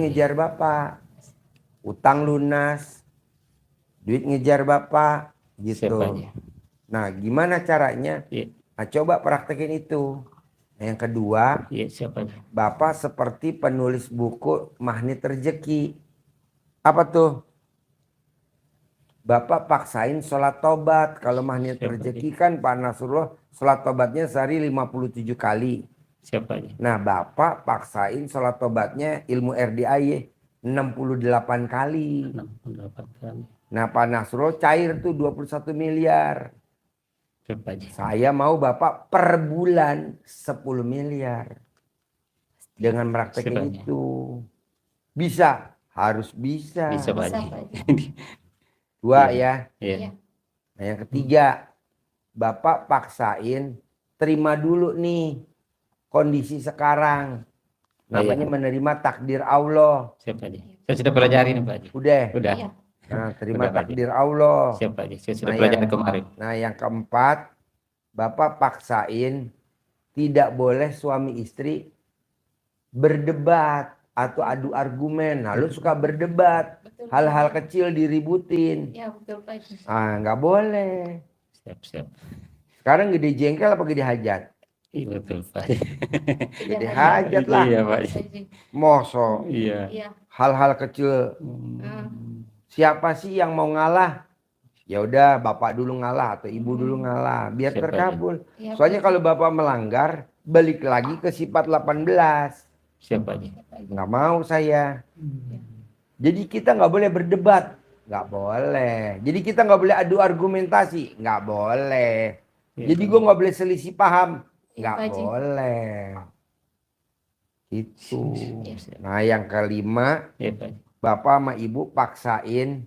ngejar Bapak. Utang lunas, duit ngejar Bapak, gitu. Nah, gimana caranya? Nah, coba praktekin itu. Nah, yang kedua, Bapak seperti penulis buku Magnet Rezeki. Apa tuh? Bapak paksain sholat tobat. Kalau Magnet Rezeki kan Pak Nasrullah sholat tobatnya sehari 57 kali. Nah, Bapak paksain sholat tobatnya ilmu RDAY 68 kali. Nah, Pak Nasrullah cair tuh 21 miliar. Saya mau Bapak per bulan 10 miliar. Dengan praktekin itu. Bisa? Harus bisa. Dua ya. Nah, yang ketiga, Bapak paksain terima dulu nih kondisi sekarang. Namanya menerima takdir Allah. Saya sudah pelajari nih Pak Haji. Udah. Udah. Nah, terima takdir Allah. Siap Pak Haji. Saya sudah pelajari kemarin. Nah, yang keempat, Bapak paksain tidak boleh suami istri berdebat atau adu argumen. Nah, lu suka berdebat, hal-hal kecil diributin. Ya, betul Pak Haji. Ah, nggak boleh. Siap. Sekarang gede jengkel apa gede hajat? Iya betul Pak. Gede hajat lah. Iya Pak. Moso. Iya. Hal-hal kecil. Siapa sih yang mau ngalah? Ya udah Bapak dulu ngalah atau Ibu dulu ngalah biar terkabul. Soalnya kalau Bapak melanggar, balik lagi ke sifat 18. Siap Pak. Nggak mau saya. Jadi kita nggak boleh berdebat. Nggak boleh. Jadi kita nggak boleh adu argumentasi. Nggak boleh. Jadi gue nggak boleh selisih paham. Nggak boleh. Itu. Nah, yang kelima, Bapak sama Ibu paksain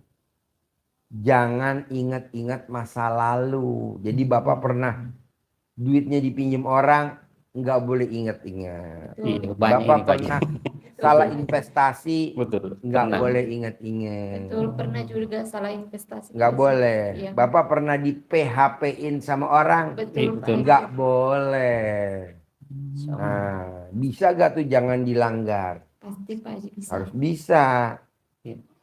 jangan ingat-ingat masa lalu. Jadi Bapak pernah duitnya dipinjam orang, nggak boleh ingat-ingat. Bapak pernah salah investasi, nggak boleh ingat-ingat. Betul, pernah juga salah investasi. Nggak boleh. Bapak pernah di PHP-in sama orang, nggak boleh. Nah, bisa gak tuh jangan dilanggar? Pasti Pak Haji bisa. Harus bisa.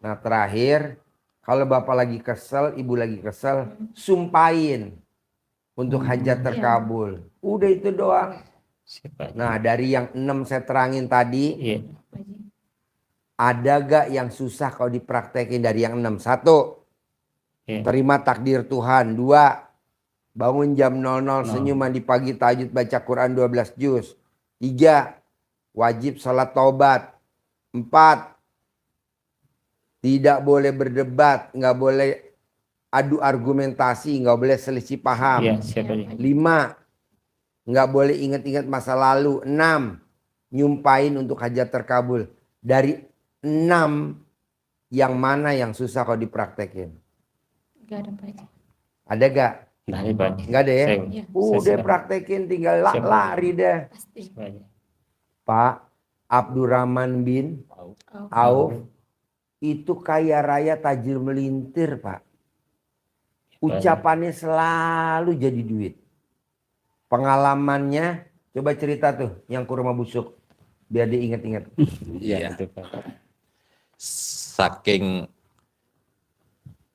Nah, terakhir, kalau Bapak lagi kesel, Ibu lagi kesel, sumpahin untuk hajat terkabul. Udah itu doang. Nah, dari yang 6 saya terangin tadi, ada gak yang susah kalau dipraktekin dari yang 6? 1, terima takdir Tuhan. 2, bangun jam 00 senyuman di pagi, tahajud baca Quran 12 juz. 3, wajib sholat taubat. 4, tidak boleh berdebat, nggak boleh adu argumentasi, nggak boleh selisih paham. 5, nggak boleh ingat-ingat masa lalu. 6, nyumpahin untuk hajat terkabul. Dari 6, yang mana yang susah kalau dipraktekin? Gak ada Pak Haji. Ada gak? Nggak ada ya? Udah praktekin, tinggal lari deh. Pak Abdurrahman bin Auf itu kaya raya tajir melintir Pak. Ucapannya selalu jadi duit. Pengalamannya coba cerita tuh yang kurma busuk biar diingat-ingat. Iya. Saking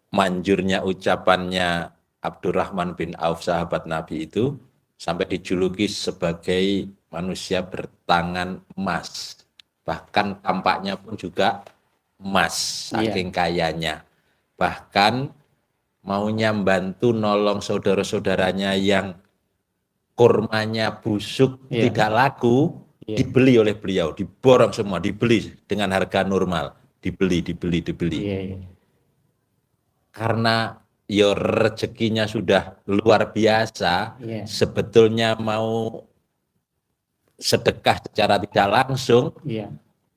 manjurnya ucapannya Abdurrahman bin Auf sahabat Nabi itu sampai dijuluki sebagai manusia bertangan emas. Bahkan tampaknya pun juga emas, saking kayanya. Bahkan maunya membantu nolong saudara-saudaranya yang kurmanya busuk tidak laku, dibeli oleh beliau, diborong semua, dibeli dengan harga normal, dibeli. Karena ya rezekinya sudah luar biasa, sebetulnya mau sedekah secara tidak langsung,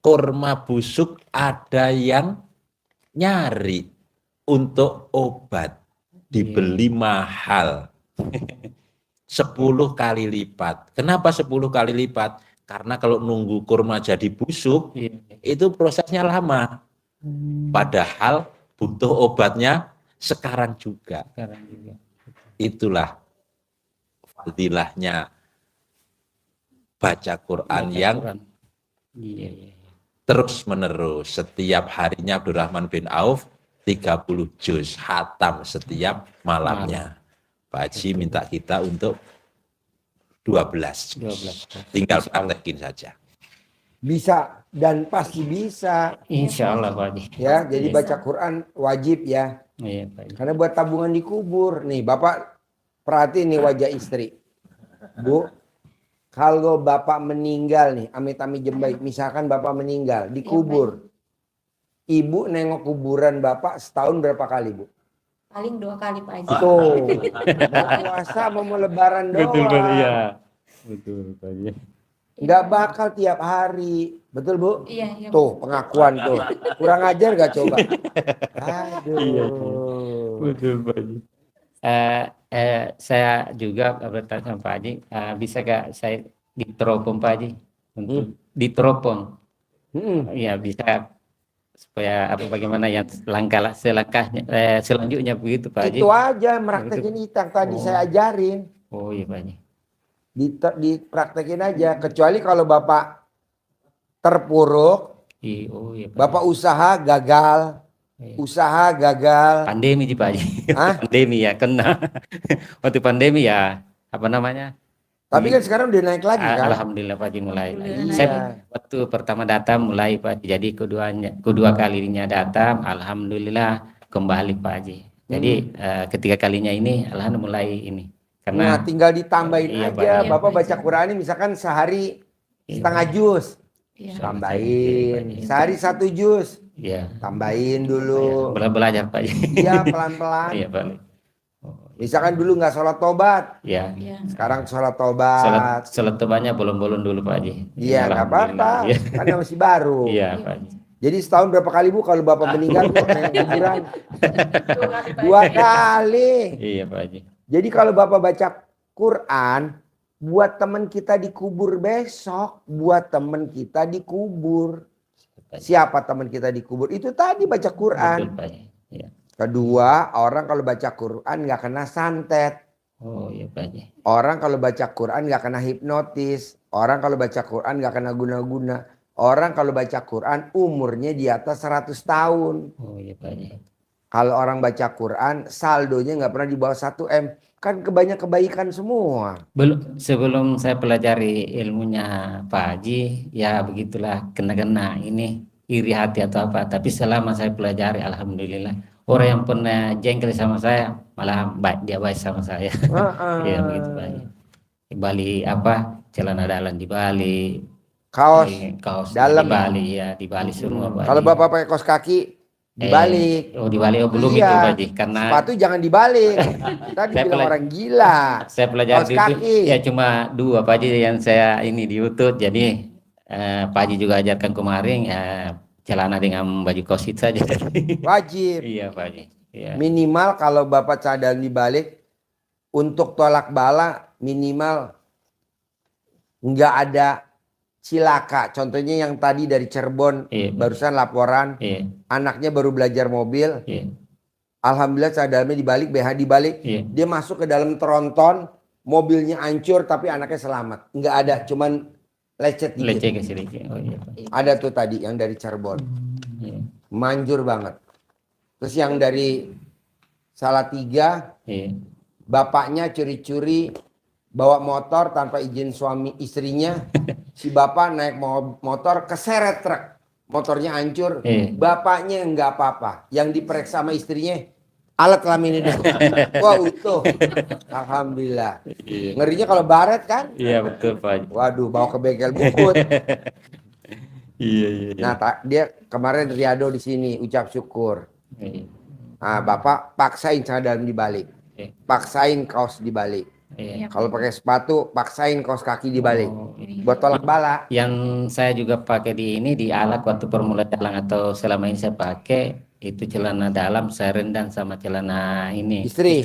kurma busuk ada yang nyari untuk obat, dibeli mahal. 10 kali lipat. Kenapa 10 kali lipat? Karena kalau nunggu kurma jadi busuk, itu prosesnya lama. Padahal butuh obatnya sekarang juga. Itulah fadilahnya baca Quran yang terus menerus. Setiap harinya Abdurrahman bin Auf 30 juz khatam setiap malamnya. Pak Haji minta kita untuk 12 juz. 12. Tinggal praktekin saja. Bisa dan pasti bisa. Insya Allah Pak Haji. Ya, jadi Bisa. baca Quran wajib ya. Iya Pak Haji. Karena buat tabungan di kubur. Nih, Bapak perhatiin nih wajah istri. Bu, kalau Bapak meninggal nih, amit-amit jembaik, misalkan Bapak meninggal, dikubur. Ibu nengok kuburan Bapak setahun berapa kali, Bu? Paling 2 kali Pak Haji. Tuh, mau puasa mau lebaran doang. Betul Pak, iya. Betul Pak Haji. Nggak bakal tiap hari. Betul, Bu? Iya, iya. Tuh, pengakuan tuh. Kurang ajar gak coba? Aduh. Iya, Betul Pak Haji. Saya juga bertanya sama Pak Haji, bisa gak saya diteropong Pak Haji? Untuk diteropong. Ya bisa, supaya bagaimana yang selangkahnya selanjutnya begitu Pak Haji. Itu aja meraktekin itang tadi saya ajarin. Oh iya Pak Haji. Dipraktekin aja. Kecuali kalau Bapak terpuruk, Oh iya Pak Bapak usaha gagal. Iya. Usaha gagal. Pandemi sih Pak Haji. Hah? Pandemi ya kena. Waktu pandemi ya apa namanya? Tapi kan sekarang udah naik lagi kan? Alhamdulillah Pak Haji mulai. Alhamdulillah. Saya Iya. waktu pertama datang mulai Pak Haji. Jadi kedua kalinya datang, alhamdulillah kembali Pak Haji. Jadi ketiga kalinya ini alhamdulillah mulai ini. Nah, Karena tinggal ditambahin Iya, Pak. aja. Iya, Bapak Pak. baca Quran ini misalkan sehari Iya. setengah jus, Iya. tambahin. Iya. Sehari 1 jus, ya tambahin dulu. belajar Pak Haji. Iya, pelan-pelan. Iya Pak. Misalkan dulu nggak sholat tobat, Ya. Iya. sekarang sholat tobat. Salat tobatnya bolong-bolong dulu Pak Haji. Iya, nggak apa-apa, Iya. karena masih baru. Iya Pak Haji. Jadi setahun berapa kali Bu kalau Bapak meninggal Bu nengok kuburan? 2 kali Pak 2 Haji. kali. Iya Pak Haji. Jadi kalau Bapak baca Quran, buat teman kita dikubur besok, buat teman kita dikubur. Siapa teman kita dikubur? Itu tadi baca Quran. Betul Pak Haji. Iya. Kedua, orang kalau baca Quran nggak kena santet. Oh iya Pak Haji. Orang kalau baca Quran nggak kena hipnotis. Orang kalau baca Quran nggak kena guna-guna. Orang kalau baca Quran umurnya di atas 100 tahun. Oh iya Pak Haji. Kalau orang baca Quran saldonya nggak pernah di bawah 1 M. Kan kebanyak kebaikan semua. Sebelum saya pelajari ilmunya Pak Haji, ya begitulah kena-kena ini iri hati atau apa. Tapi selama saya pelajari, alhamdulillah orang yang pernah jengkel sama saya malah dia baik sama saya. Ya begitu Pak Haji. Di Bali apa celana dalam di Bali, kaos dalam. di Bali ya di Bali semua Pak Kalau Haji. Bapak pakai kaos kaki dibalik. Oh dibalik belum Iya. itu Pak Haji karena Sepatu jangan dibalik. Tadi Saya bilang pelaj- orang gila. saya pelajari Kaos di kaki. YouTube ya cuma 2 Pak Haji yang saya ini di YouTube. Jadi Pak Haji juga ajarkan kemarin celana dengan baju kosit saja. Wajib. Iya Pak Haji. Iya. Minimal kalau Bapak cadar dibalik untuk tolak bala minimal nggak ada cilaka. Contohnya yang tadi dari Cirebon Iya. barusan laporan Iya. anaknya baru belajar mobil. Iya. Alhamdulillah cadarnya dibalik, BH dibalik. Iya. Dia masuk ke dalam tronton, mobilnya hancur tapi anaknya selamat. Nggak ada, cuman lecet dikit. Leceh ke sedikit. Oh iya Pak. Ada tuh tadi yang dari Cirebon. Iya. Manjur banget. Terus yang dari Salatiga, Iya. bapaknya curi-curi bawa motor tanpa izin suami istrinya. Si bapak naik motor keseret truk. Motornya hancur. Iya. Bapaknya nggak apa-apa. Yang diperiksa sama istrinya alat kelaminnya doang. Wah utuh. Alhamdulillah. Iya. Ngerinya kalau baret kan? Iya betul Pak Haji. Waduh bawa ke bengkel bukut. Iya iya. Nah dia kemarin Riado di sini ucap syukur. Iya. Nah, bapak paksain celana dalam dibalik. Iya. Paksain kaos dibalik. Iya. Kalau pakai sepatu, paksain kaos kaki dibalik. Oh, Buat tolak bala. yang saya juga pakai di ini di alat waktu permulaan dalam atau selama ini saya pakai itu celana dalam saya rendam sama celana ini Istri.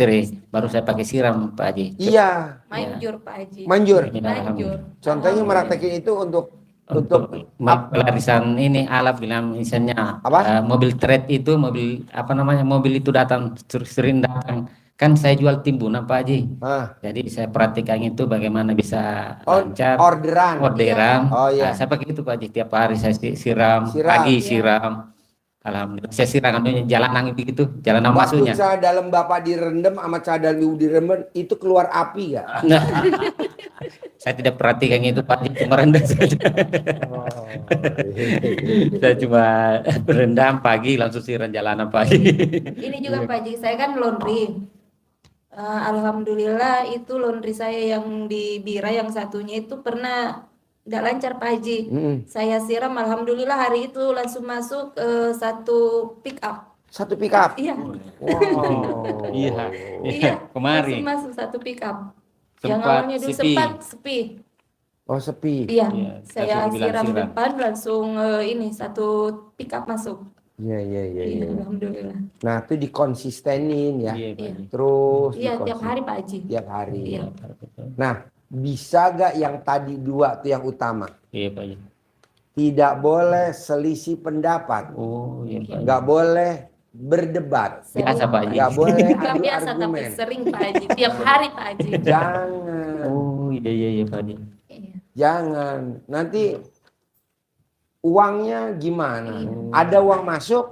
baru saya pakai siram Pak Haji. Iya, Manjur Pak Haji. manjur. Manjur. Contohnya meraktekin itu untuk Pelarisan ini alat bilang misalnya Apa? mobil trade itu mobil apa namanya mobil itu datang sering datang kan saya jual timbunan Pak Haji. Ah, Jadi saya perhatikan itu bagaimana bisa lancar orderan. orderan. Oh iya. Saya pakai itu Pak Haji, tiap hari saya siram, Siram. pagi Iya. siram. Alhamdulillah saya siram jalanan begitu, jalanan Waktu masuknya. dalam Bapak direndam sama cadel ibu direndam itu keluar api gak? Nah, saya tidak perhatikan itu Pak Haji, cuma rendam saja. Saya cuma berendam pagi langsung siram jalanan pagi. Ini juga Pak Haji, saya kan laundry. Alhamdulillah itu laundry saya yang di Bira yang satunya itu pernah tidak lancar Pak Haji. Saya siram, alhamdulillah hari itu langsung masuk satu pick up. Satu pick up. Iya, Wow. Iya. iya. Kemarin. Langsung masuk satu pick up. Yang Sempat awalnya dulu sepi. sempat sepi. Oh sepi. Iya, Iya, saya langsung bilang siram siram. depan langsung ini satu pick up masuk. Iya iya iya. Iya, iya. alhamdulillah. Nah itu dikonsistenin ya. Iya, Pak Iya. Haji. Terus Iya, tiap dikonsisten- hari Pak Haji. Tiap hari. Iya. Nah bisa gak yang tadi dua tuh yang utama? Iya Pak Haji. Tidak boleh selisih pendapat. Oh iya Pak Haji. Nggak boleh berdebat. Biasa, Pak Haji. Nggak boleh Bukan adu biasa tapi argumen. sering Pak Haji. Tiap hari Pak Haji. Jangan. Oh iya iya iya Pak Haji. Iya. Jangan. Nanti uangnya gimana? Ada uang masuk,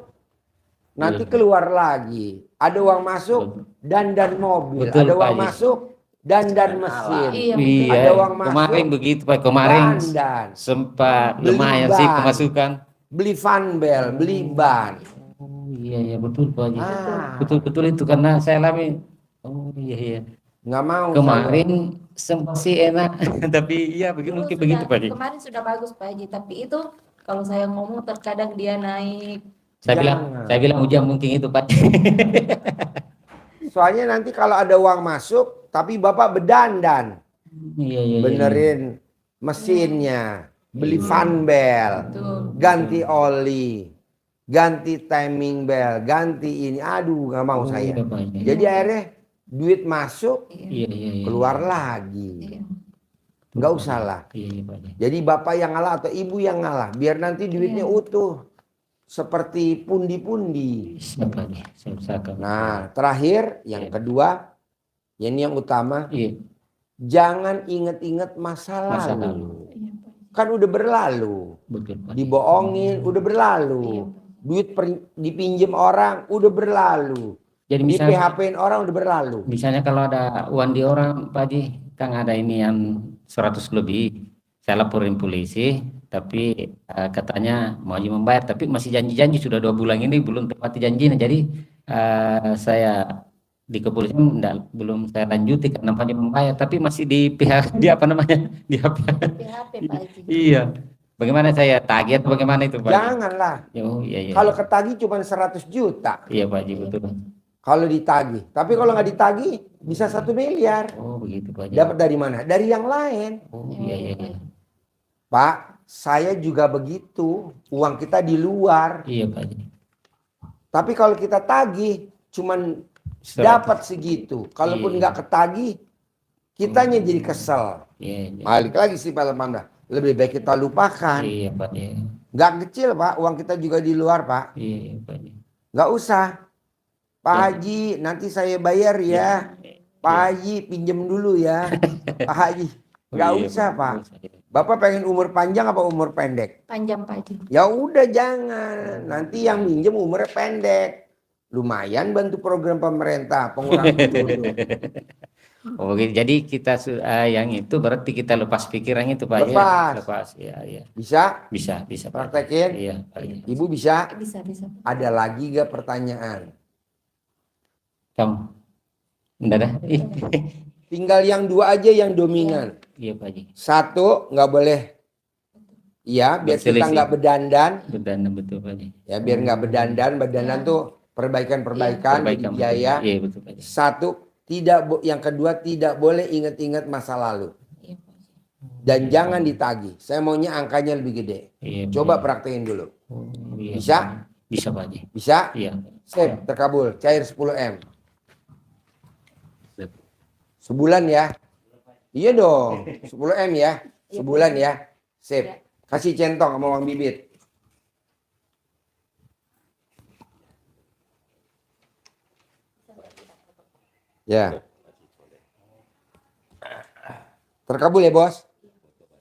nanti Iya. keluar lagi. Ada uang masuk, dandan mobil. Betul, Ada Pak uang Haji. masuk, dandan mesin. Iya. Iya. Ada uang Kemarin masuk, begitu Pak. Kemarin dandan. sempat Beli lumayan sih ban. pemasukan. Beli fanbel, beli ban. Oh iya iya betul Pak Haji. Ah, Betul betul itu karena saya alami. Oh iya iya. nggak mau. Kemarin sempat sih enak, tapi iya Dulu mungkin sudah- begitu Pak Haji. Kemarin sudah bagus Pak Haji, tapi itu kalau saya ngomong terkadang dia naik. Jangan. Saya bilang hujan mungkin itu Pak. Soalnya nanti kalau ada uang masuk, tapi Bapak bedandan. Iya iya. iya. Benerin mesinnya, beli fanbel, Betul. ganti oli, ganti timing bell, ganti ini. Aduh, nggak mau Oh, saya. iya, Pak Haji. Jadi akhirnya duit masuk, Iya. Iya iya iya. keluar lagi. Iya. Nggak usah lah. Iya iya Pak Haji. Jadi bapak yang ngalah atau ibu yang ngalah, biar nanti duitnya Iya. utuh. Seperti pundi-pundi. Siap Pak Haji. Saya usahakan. Nah, terakhir yang Iya. kedua, ini yang utama, Iya. jangan inget-inget masa Masa lalu. lalu. Iya, Pak Haji. Kan udah berlalu. Betul Pak Haji. Dibohongin, udah berlalu. Iya. Duit dipinjem orang, udah berlalu. Jadi Di misalnya PHP-in orang udah berlalu. misalnya kalau ada uang di orang Pak Haji, kan ada ini yang 100 lebih. Saya laporin polisi, tapi katanya mau membayar, tapi masih janji-janji sudah 2 bulan ini belum tepati janjinya. Jadi saya di kepolisian belum saya lanjuti karena Pak Haji membayar, tapi masih di pihak di apa namanya di HP. PHP Pak Haji. Iya. Bagaimana saya tagih atau bagaimana itu Pak Haji? Janganlah. Oh iya iya. Kalau ketagih cuma 100 juta. Iya Pak Haji betul. Kalau ditagih. Tapi kalau nggak ditagih, bisa 1 miliar. Oh begitu Pak Haji. Dapat dari mana? Dari yang lain. Oh iya iya iya. Pak, saya juga begitu. Uang kita di luar. Iya Pak Haji. Tapi kalau kita tagih, cuman 100. dapat segitu. Kalaupun Iya. nggak ketagih, kitanya jadi kesel. Iya iya. Balik lagi sih Pak Lemanda. Lebih baik kita lupakan. Iya Pak Haji. Nggak kecil Pak, uang kita juga di luar Pak. Iya Pak Haji. Nggak usah. Pak Iya. Haji, nanti saya bayar ya. Pak Haji, pinjem dulu ya. Pak Haji, nggak Oh, iya, usah Pak. nggak usah, iya. Bapak pengen umur panjang apa umur pendek? Panjang Pak Haji. Ya udah jangan. Nanti yang minjem umurnya pendek. Lumayan bantu program pemerintah pengurangan penduduk. Oh gitu. Jadi kita yang itu berarti kita lepas pikiran itu Pak ya. Lepas. Lepas. Iya iya. Bisa Bisa Pak. praktekin? Iya Pak. Iya. Ibu bisa? Bisa. Ada lagi gak pertanyaan? Kamu. Enggak ada. Tinggal yang 2 aja yang dominan. Iya Pak Haji. 1 nggak boleh. Iya, biar kita Berselisih. nggak bedandan. Betul betul Pak Haji. Ya biar nggak bedandan. Bedandan tuh perbaikan-perbaikan jadi Perbaikan biaya. Iya betul Pak Haji. 1, yang kedua tidak boleh ingat-ingat masa lalu. Iya, Pak Haji. Dan jangan ditagih. Saya maunya angkanya lebih gede. Iya, Pak Coba Haji. praktekin dulu. Oh, iya, Bisa? Pak Haji. Bisa Pak Haji. Bisa? Iya. Sip, terkabul. Cair 10M. Sip. Sebulan ya. Iya dong. 10M ya. Sebulan ya. Sip. Kasih centong sama uang bibit. Ya. Terkabul ya, Bos?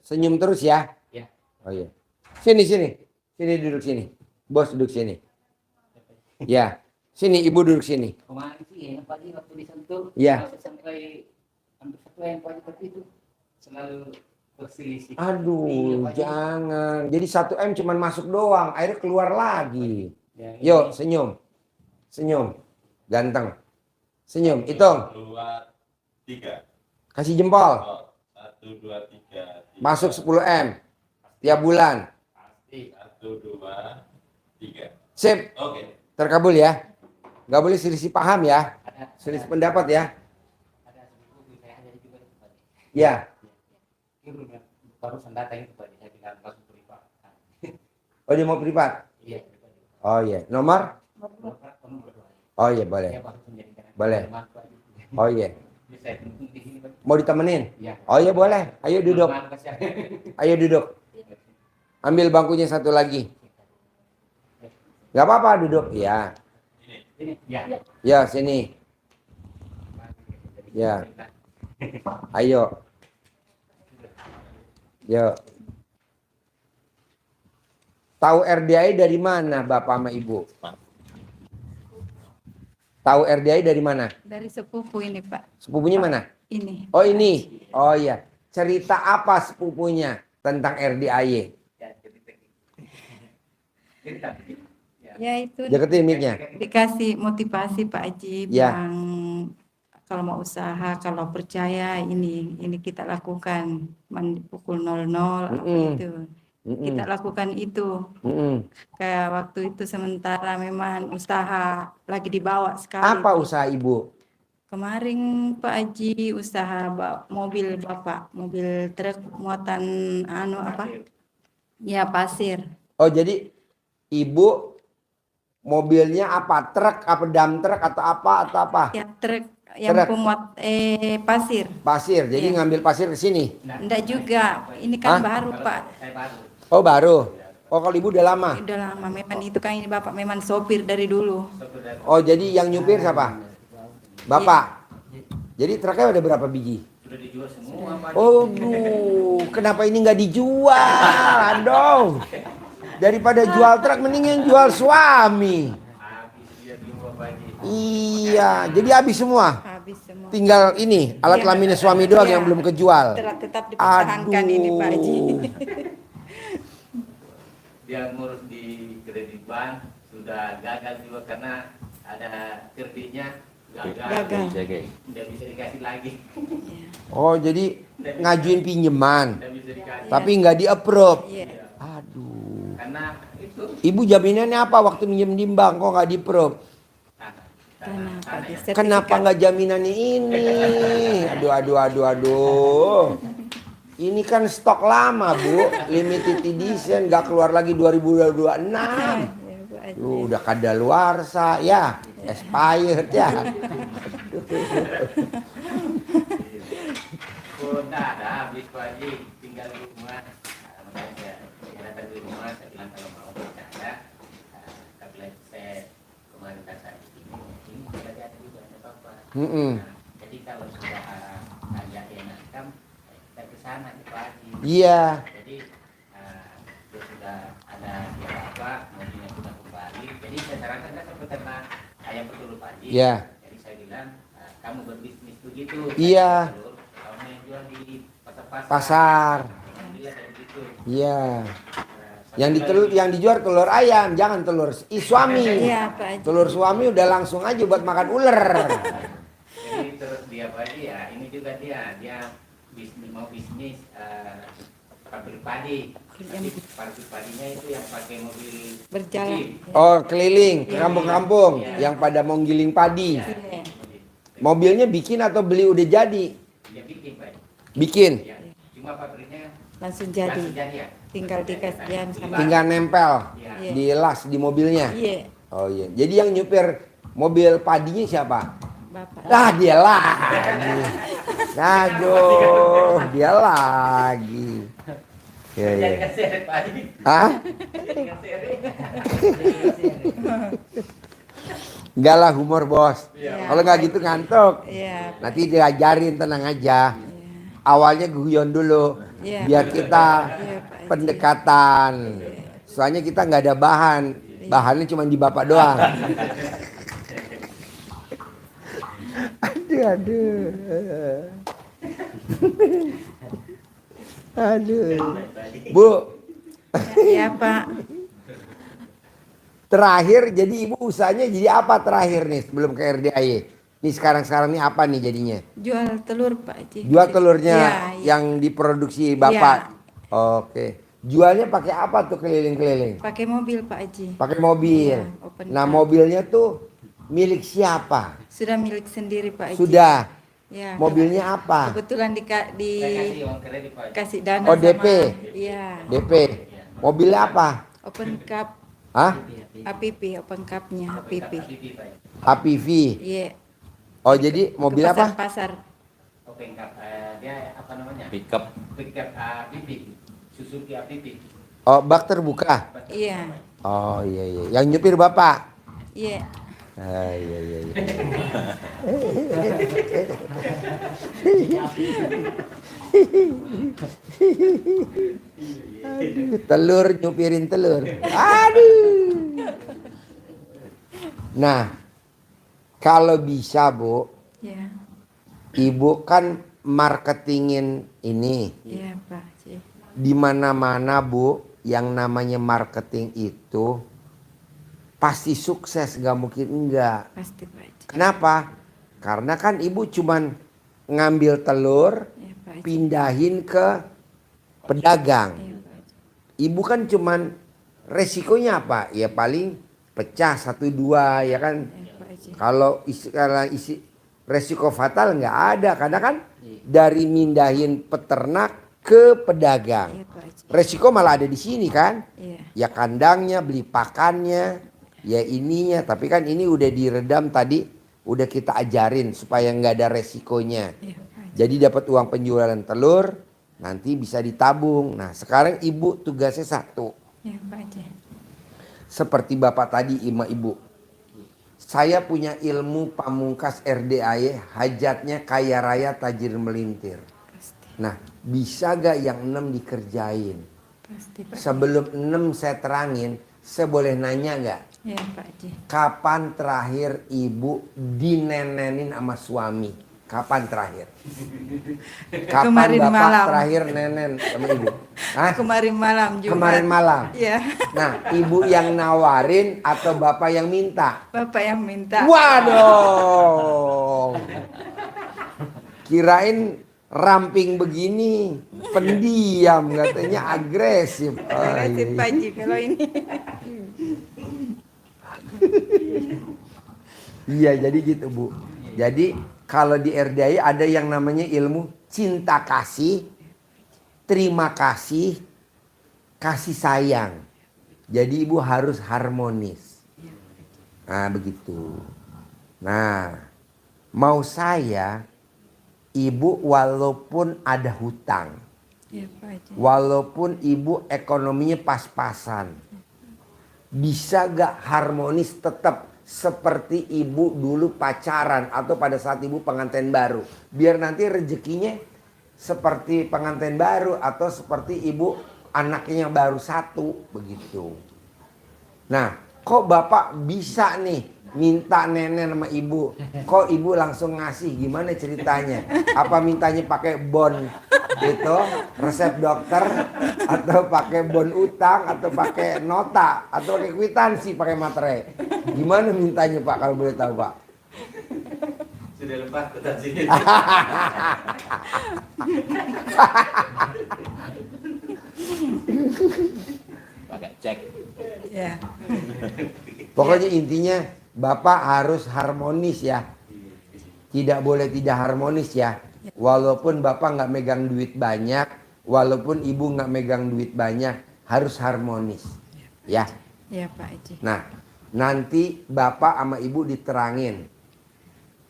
Senyum terus ya? Ya. Oh iya. Sini. Sini duduk sini. Bos duduk sini. Ya. Sini, Ibu duduk sini. Kemarin sih ya, pagi waktu disentuh, Ya. sampai hampir 1 M pagi seperti itu selalu berselisih. Aduh, Iya, Pak Haji. jangan. Jadi 1 M cuman masuk doang, akhirnya keluar lagi. Ya, Yuk, senyum. Senyum. Ganteng. Senyum, hitung. 2, 3. Kasih jempol. 1, 2, 3. Masuk 10 M tiap bulan. Pasti. 1, 2, 3. Sip, Oke. terkabul ya. Gak boleh selisih paham ya. Ada Selisih pendapat ya. ada sepupu saya ada juga itu Pak. Ya. Barusan datang itu Pak, saya bilang langsung privat. Oh, dia mau privat. Iya, privat. Oh iya. Nomor? Oh iya, boleh. Saya baru menjadikan Boleh. teman, Pak. Oh iya. Jadi saya tunggu di sini Pak. Mau ditemenin? Iya. Oh iya, boleh. Ayo duduk. Teman, Pak, saya. Ayo duduk. Ambil bangkunya satu lagi. Gak apa-apa, duduk. Ya. Ini, ya. Ya, sini. Ya. Ayo. Yuk. Tahu RDI dari mana Bapak sama Ibu? Tahu RDI dari mana? Dari sepupu ini Pak, Sepupunya mana? ini. Oh ini. Oh iya. Cerita apa sepupunya tentang RDI? Ya itu Deketin mic-nya. dikasih motivasi Pak Haji, Ya. bilang kalau mau usaha, kalau percaya ini kita lakukan. Pukul 00 apa Mm-mm. itu. Mm-mm. Kita lakukan itu. Mm-mm. Kayak waktu itu sementara memang usaha lagi dibawa sekali. Apa usaha Ibu? Kemarin Pak Haji usaha mobil Bapak, mobil truk muatan apa? Ya pasir. Oh jadi Ibu mobilnya apa? Truk, apa dump truk atau apa? Ya truk yang Truk. pemuat pasir. Pasir. Jadi Iya. ngambil pasir ke sini. Enggak juga, ini kan Hah? baru Pak. Saya baru. Oh baru. Oh kalau Ibu udah lama. Udah lama memang itu kan ini Bapak memang sopir dari dulu. Oh jadi yang nyupir siapa? Bapak. Jadi truknya ada berapa biji? Sudah dijual semua Pak. Oh, kenapa ini nggak dijual, dong? Daripada jual truk, mending yang jual suami. Habis dia semua Pak Haji. Iya, jadi habis semua. Habis semua. Tinggal ini alat Iya. kelaminnya suami doang Iya. yang belum kejual. Tetap dipertahankan ini Pak Haji. Dia ngurus di kredit bank sudah gagal juga karena ada kreditnya gagal. Gagal. Tidak bisa dikasih lagi. Oh, jadi ngajuin pinjaman, Tidak bisa dikasih tapi nggak di-approve. Iya. Aduh. karena itu Ibu jaminannya apa waktu minjem di bank kok nggak di-approve? tanah. Kenapa? ya. Kenapa nggak jaminannya ini? Aduh. Ini kan stok lama, Bu. Limited edition, nggak keluar lagi 2026. Ya, Pak Haji. Udah kadaluarsa, ya. Expired, ya. Udah ada habis Pak Haji, tinggal di rumah. Makanya saya datang di rumah, saya bilang kalau mau percaya, tapi saya kemarin kata ini tidak ada juga ada apa-apa. Mm-mm. Nah, jadi kalau sudah ada enakam, kita ke sana di Pak Haji. Iya. Jadi dia sudah ada apa, mobilnya sudah kembali. Jadi saya sarankan kan karena ayam betul Pak Haji. Iya. Jadi saya bilang kamu berbisnis begitu. Iya. Kamu yang jual di pasar-pasar. Pasar. Alhamdulillah kayak begitu. Iya. Nah, Yang dijual telur ayam, jangan telur suami. Iya Pak Haji. Telur suami udah langsung aja buat makan ular. Jadi terus dia Pak Haji ya, ini juga dia mau bisnis pabrik padi. Tapi pabrik padinya itu yang pakai mobil Berjalan. jeep. Oh, keliling ke kampung-kampung yang pada mau giling padi. Iya. Mobilnya bikin atau beli udah jadi? Dia bikin Pak Haji. Bikin. Ya, cuma pabriknya Langsung langsung jadi. jadi ya. Tinggal dikasih jam sama. Tinggal nempel Iya. Iya. di las di mobilnya. Iya, Oh iya. Jadi yang nyupir mobil padinya siapa? Bapak. Ah, dia lagi. Aduh, dia lagi. Ya, ya. Jadikan seret Pak Haji. Hah? Jadikan seret. Enggak lah, humor bos. Iya. Kalau nggak gitu ngantuk. Iya. Nanti diajarin, tenang aja. Iya. Awalnya guyon dulu, Iya. biar kita Iya, Pak Haji. pendekatan. Soalnya kita nggak ada bahan, bahannya cuma di bapak doang. Aduh. Aduh. Bu, Iya, Pak. terakhir jadi ibu usahanya jadi apa terakhir nih sebelum ke RDAY? Nih sekarang nih apa nih jadinya? Jual telur, Pak Haji. Jual telurnya Iya, iya. yang diproduksi bapak. Oke. Jualnya pakai apa tuh keliling-keliling? Pakai mobil, Pak Haji. Pakai mobil. Iya, open Nah, car. mobilnya tuh milik siapa? Sudah milik sendiri, Pak Haji. Sudah. Ya. Mobilnya apa? Kebetulan kasih dana Oh, DP. Iya. DP. Mobilnya apa? Open cup Hah? APP, open cup-nya APP. HPV. Iya. Oh, jadi mobil Ke apa? pasar. Open cup, dia apa namanya? Pickup. Pickup APP, Suzuki APP. Oh, bak terbuka. Iya. Oh, iya iya. Yang nyupir bapak. Iya. Ah, iya iya iya. Aduh, telur nyupirin telur. Aduh. Nah, kalau bisa Bu, Iya. Ibu kan marketingin ini. Iya, Pak Haji. Di mana-mana Bu, yang namanya marketing itu pasti sukses, nggak mungkin enggak. Pasti, Pak Haji. Kenapa? Karena kan ibu cuman ngambil telur, Iya, Pak Haji. pindahin ke pedagang. Iya, Pak Haji. Ibu kan cuman resikonya apa? Ya paling pecah 1-2 ya kan. Iya, Pak Haji. Kalau isi resiko fatal nggak ada, karena kan dari mindahin peternak ke pedagang. Iya, Pak Haji. Resiko malah ada di sini kan. Iya. Ya kandangnya, beli pakannya, ya ininya. Tapi kan ini udah diredam tadi, udah kita ajarin supaya nggak ada resikonya. Iya, Pak Haji. Jadi dapat uang penjualan telur, nanti bisa ditabung. Nah sekarang ibu tugasnya satu. Iya, Pak Haji. Seperti bapak tadi, ibu. Saya punya ilmu pamungkas RDAY, hajatnya kaya raya tajir melintir. Pasti. Nah bisa gak yang 6 dikerjain? Pasti, Pak. Sebelum 6 saya terangin, saya boleh nanya gak? Iya, Pak Haji. Kapan terakhir ibu dinenenin sama suami? Kapan terakhir? Kapan Kemarin bapak malam. terakhir nenen sama ibu? Hah? Kemarin malam juga. Kemarin malam. Iya. Nah, ibu yang nawarin atau bapak yang minta? Bapak yang minta. Waduh. Kirain ramping begini, pendiam, katanya agresif. Oh, Agresif, iya. Pak Haji, kalau ini. Iya, jadi gitu Bu. Jadi kalau di RDAY ada yang namanya ilmu cinta kasih, terima kasih, kasih sayang. Jadi ibu harus harmonis. Nah begitu. Nah mau saya, ibu walaupun ada hutang, Iya, Pak Haji. walaupun ibu ekonominya pas-pasan, bisa gak harmonis tetap seperti ibu dulu pacaran atau pada saat ibu pengantin baru, biar nanti rezekinya seperti pengantin baru atau seperti ibu anaknya yang baru satu begitu. Nah kok bapak bisa nih minta nenek sama ibu, kok ibu langsung ngasih, gimana ceritanya? Apa mintanya pakai bon itu resep dokter, atau pakai bon utang, atau pakai nota, atau pakai kwitansi, pakai materai? Gimana mintanya Pak kalau boleh tahu Pak? Sudah lepas kwitansi. Pakai cek. Iya. Pokoknya intinya bapak harus harmonis ya, tidak boleh tidak harmonis ya. Walaupun bapak nggak megang duit banyak, walaupun ibu nggak megang duit banyak, harus harmonis ya. Iya, Pak Haji. Nah nanti bapak sama ibu diterangin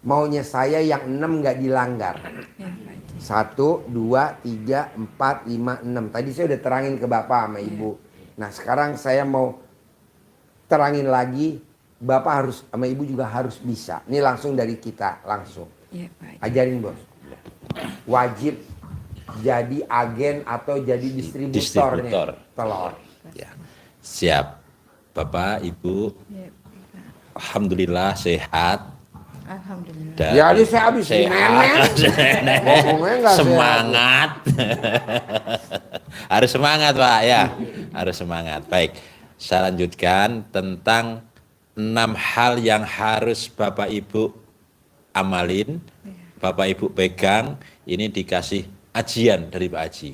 maunya saya yang 6 nggak dilanggar. Iya, Pak Haji. 1, 2, 3, 4, 5, 6. Tadi saya udah terangin ke bapak sama ibu. Nah sekarang saya mau terangin lagi Bapak harus sama Ibu juga harus bisa. Ini langsung dari kita, langsung. Iya, Pak. Ajarin bos. Wajib jadi agen atau jadi distributornya Distributor. telur. Ya. Siap. Bapak, Ibu, Iya, Pak. alhamdulillah sehat. Alhamdulillah. Dan Ya, ini saya habis nenek. Ngomongnya nggak semangat. Harus semangat, Pak, ya. Harus semangat. Baik. Saya lanjutkan tentang 6 hal yang harus Bapak Ibu amalin, Bapak Ibu pegang. Ini dikasih ajian dari Pak Haji.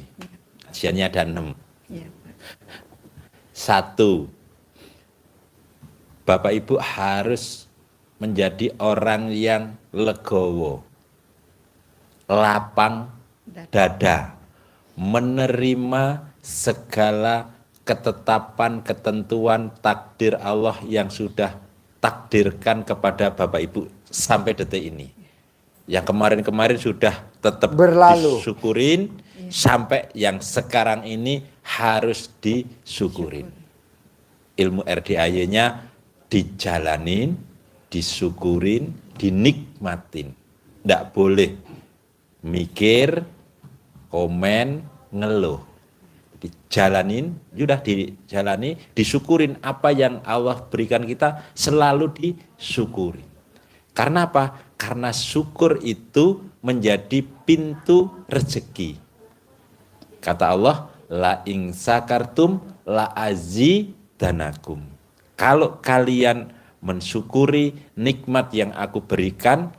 Ajiannya ada 6. Iya, Pak. 1. Bapak Ibu harus menjadi orang yang legowo, lapang dada, menerima segala ketetapan, ketentuan, takdir Allah yang sudah takdirkan kepada Bapak Ibu sampai detik ini. Yang kemarin-kemarin sudah tetap Berlalu. disyukurin, sampai yang sekarang ini harus disyukurin. Ilmu RDAY-nya dijalanin, disyukurin, dinikmatin. Nggak boleh mikir, komen, ngeluh. Dijalanin, sudah dijalani, disyukurin apa yang Allah berikan kita selalu disyukuri. Karena apa? Karena syukur itu menjadi pintu rezeki. Kata Allah, la ing sakartum la azidanakum. Kalau kalian mensyukuri nikmat yang aku berikan,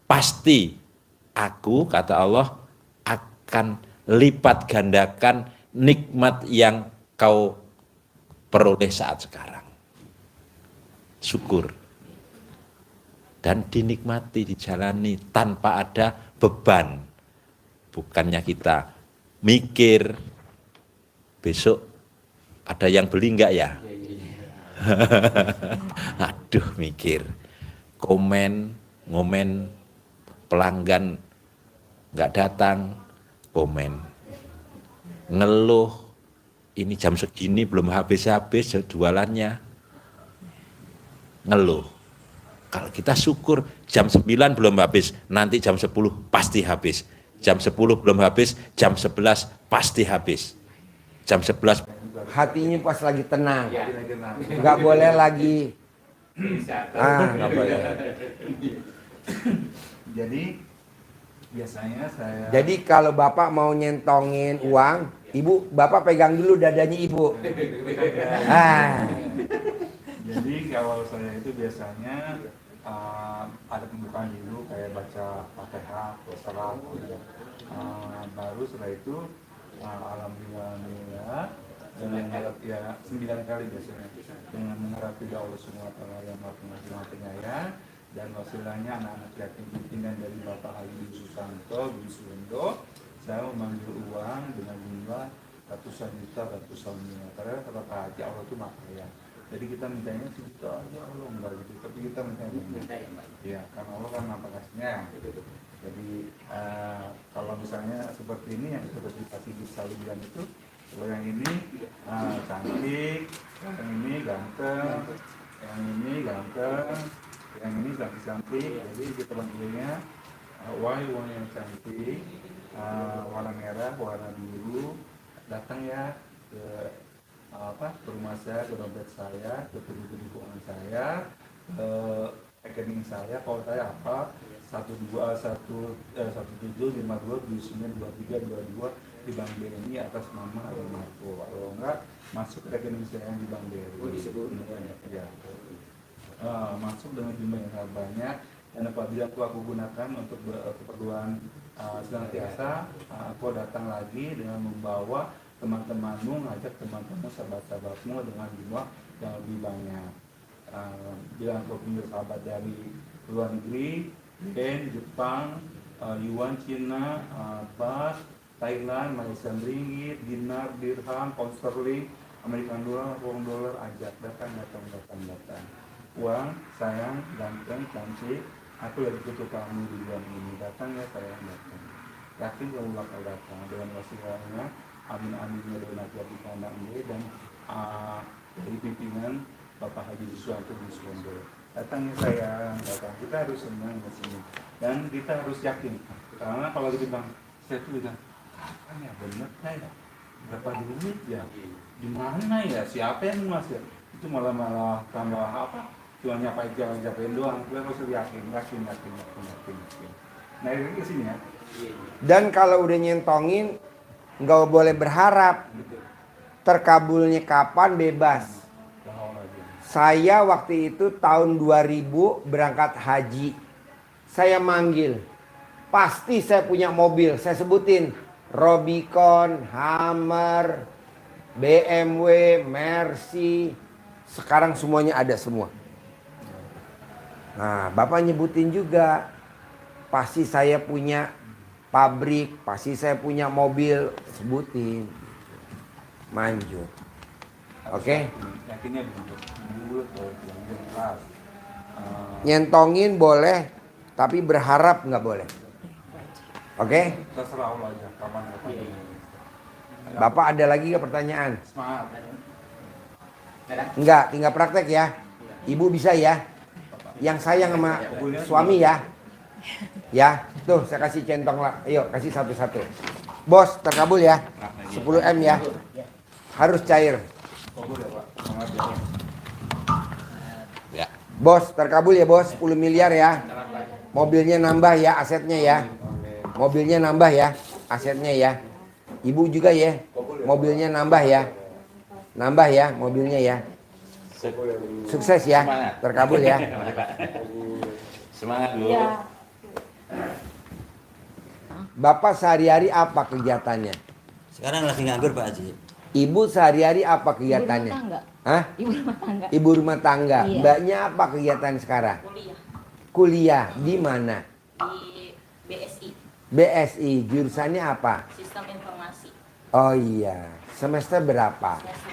pasti aku, kata Allah, akan lipat gandakan nikmat yang kau peroleh saat sekarang. Syukur. Dan dinikmati, dijalani tanpa ada beban. Bukannya kita mikir, besok ada yang beli enggak ya? Aduh, mikir, komen, ngomen, pelanggan nggak datang, komen, ngeluh, ini jam segini belum habis-habis jualannya, ngeluh. Kalau kita syukur jam 9 belum habis, nanti jam 10 pasti habis, jam 10 belum habis, jam 11 pasti habis, jam 11 Hatinya pas lagi tenang. Nggak boleh lagi. Nggak boleh. Jadi biasanya saya Jadi kalau Bapak mau nyentongin uang, Ibu, Bapak pegang dulu dadanya Ibu. jadi kalau saya itu biasanya ada pembukaan dulu kayak baca Fatihah, salat, baru setelah itu alhamdulillah dengan ya 9 kali biasanya dengan mengharap ridha Allah Subhanahu wa taala yang Maha Penyayang dan wasilahnya anak-anak yatim pimpinan dari Bapak Haji Susanto bin Suwendo, saya memanggil uang dengan jumlah ratusan juta, ratusan miliar. Karena kata Pak Haji, Allah itu Maha Kaya. Jadi kita mintanya sejuta aja Allah enggak gitu, tapi kita mintanya ya karena Allah kan Maha Kasihnya. Jadi kalau misalnya seperti ini yang seperti dikasih di Salibian itu, kalau yang ini cantik, yang ini ganteng, yang ini ganteng, yang ini cantik-cantik. Jadi kita panggilnya wahai yang cantik, warna merah, warna biru, datang ya ke ke rumah saya, ke dompet saya, ke tubuh keuangan saya, ke rekening saya. Kalau saya apa 1752292322 di Bank BNI atas nama Marco. Kalau enggak masuk ke rekening saya yang di Bank BNI. Ya. Masuk dengan jumlah yang sangat banyak, dan apabila aku gunakan untuk keperluan senantiasa, aku datang lagi dengan membawa teman-temanmu, ngajak teman-teman, sahabat-sahabatmu dengan jumlah yang lebih banyak. Bila engkau punya sahabat dari luar negeri, Yen, Jepang, Yuan, Cina, Baht, Thailand, Malaysian Ringgit, Dinar, Dirham, Pound Sterling, American Dollar, Won Dollar, ajak datang. Uang, sayang, ganteng, cantik, aku lagi butuh kamu di bulan ini, datang ya sayang, datang. Yakin kamu bakal datang dengan wasilahnya, amin-aminnya dari nabi kandang dan dari pimpinan Bapak Haji Suwanto di Suwondo. Datang ya sayang, datang. Kita harus senang di sini. Dan kita harus yakin. Karena kalau kita bilang, saya tuh bilang, apa ya bener ya? Berapa duit ya? Di mana ya? Siapa yang mas ya? Itu malah tambah apa? Cuma nyapain doang. Kita harus yakin. Nah ini ke sini ya. Dan kalau udah nyentongin nggak boleh berharap. Terkabulnya kapan bebas. Saya waktu itu tahun 2000 berangkat haji. Saya manggil. Pasti saya punya mobil. Saya sebutin. Rubicon, Hummer, BMW, Mercy. Sekarang semuanya ada semua. Nah, Bapak nyebutin juga. Pasti saya punya pabrik. Pasti saya punya mobil. Sebutin. Manjur. Oke? Yakinnya bentuk mulut atau yang keras. Nyentongin boleh, tapi berharap nggak boleh. Oke? Terserah Allah aja kapan. Bapak ada lagi nggak pertanyaan? Semangat. Enggak, tinggal praktek ya. Ibu bisa ya. Yang sayang sama suami ya. Ya, tuh saya kasih centong lah. Ayo, kasih satu-satu. Bos, terkabul ya. 10 M ya. Harus cair. Ya. Bos, terkabul ya bos. 10 miliar ya. Mobilnya nambah ya, asetnya ya. Mobilnya nambah ya, asetnya ya. Ibu juga ya. Mobilnya nambah ya. Nambah ya, mobilnya ya. Sukses ya. Semangat. Terkabul ya. Semangat Bu. Ya. Bapak sehari-hari apa kegiatannya? Sekarang lagi nganggur Pak Haji. Ibu sehari-hari apa kegiatannya? Ibu rumah tangga. Hah? Ibu rumah tangga. Ibu rumah tangga. Iya. Mbaknya apa kegiatan sekarang? Kuliah Kuliah di mana? di BSI, BSI. Jurusannya apa? Sistem Informasi, Oh iya. Semester berapa? semester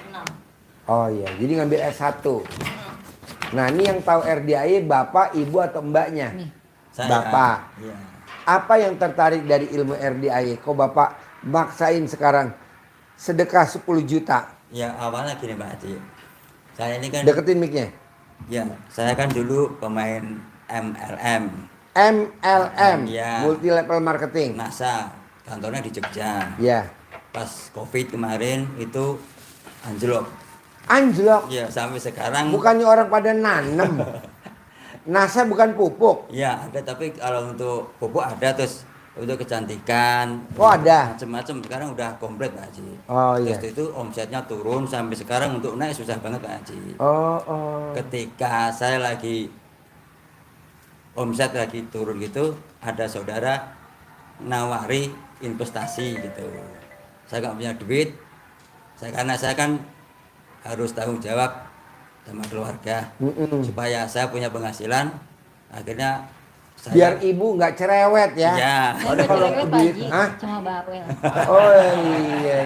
6. Oh iya. Jadi ngambil S1. Nah, ini yang tahu RDAI Bapak, Ibu atau Mbaknya? Saya. Bapak. Iya. Apa yang tertarik dari ilmu RDAI? Kok Bapak maksain sekarang sedekah 10 juta? Ya awalnya gini Pak Haji. Saya ini kan Deketin mic-nya. ya, saya kan dulu pemain MLM, MLM, Iya. multi level marketing. NASA, kantornya di Jogja. Ya. Pas Covid kemarin itu anjlok. Anjlok. Ya sampai sekarang. Bukannya orang pada nanem. NASA bukan pupuk. Ya ada, tapi kalau untuk pupuk ada, terus untuk kecantikan. Oh, ada. Macam-macam sekarang udah komplit Pak Haji. Oh iya. Terus itu omsetnya turun sampai sekarang untuk naik susah banget Pak Haji. Oh. Ketika saya lagi omset lagi turun gitu, ada saudara nawari investasi gitu. Saya nggak punya duit, karena saya kan harus tanggung jawab sama keluarga supaya saya punya penghasilan. Akhirnya saya Biar ibu nggak cerewet ya. ya, Ada kalau duit, hah? Cuma bawel. Oh iya.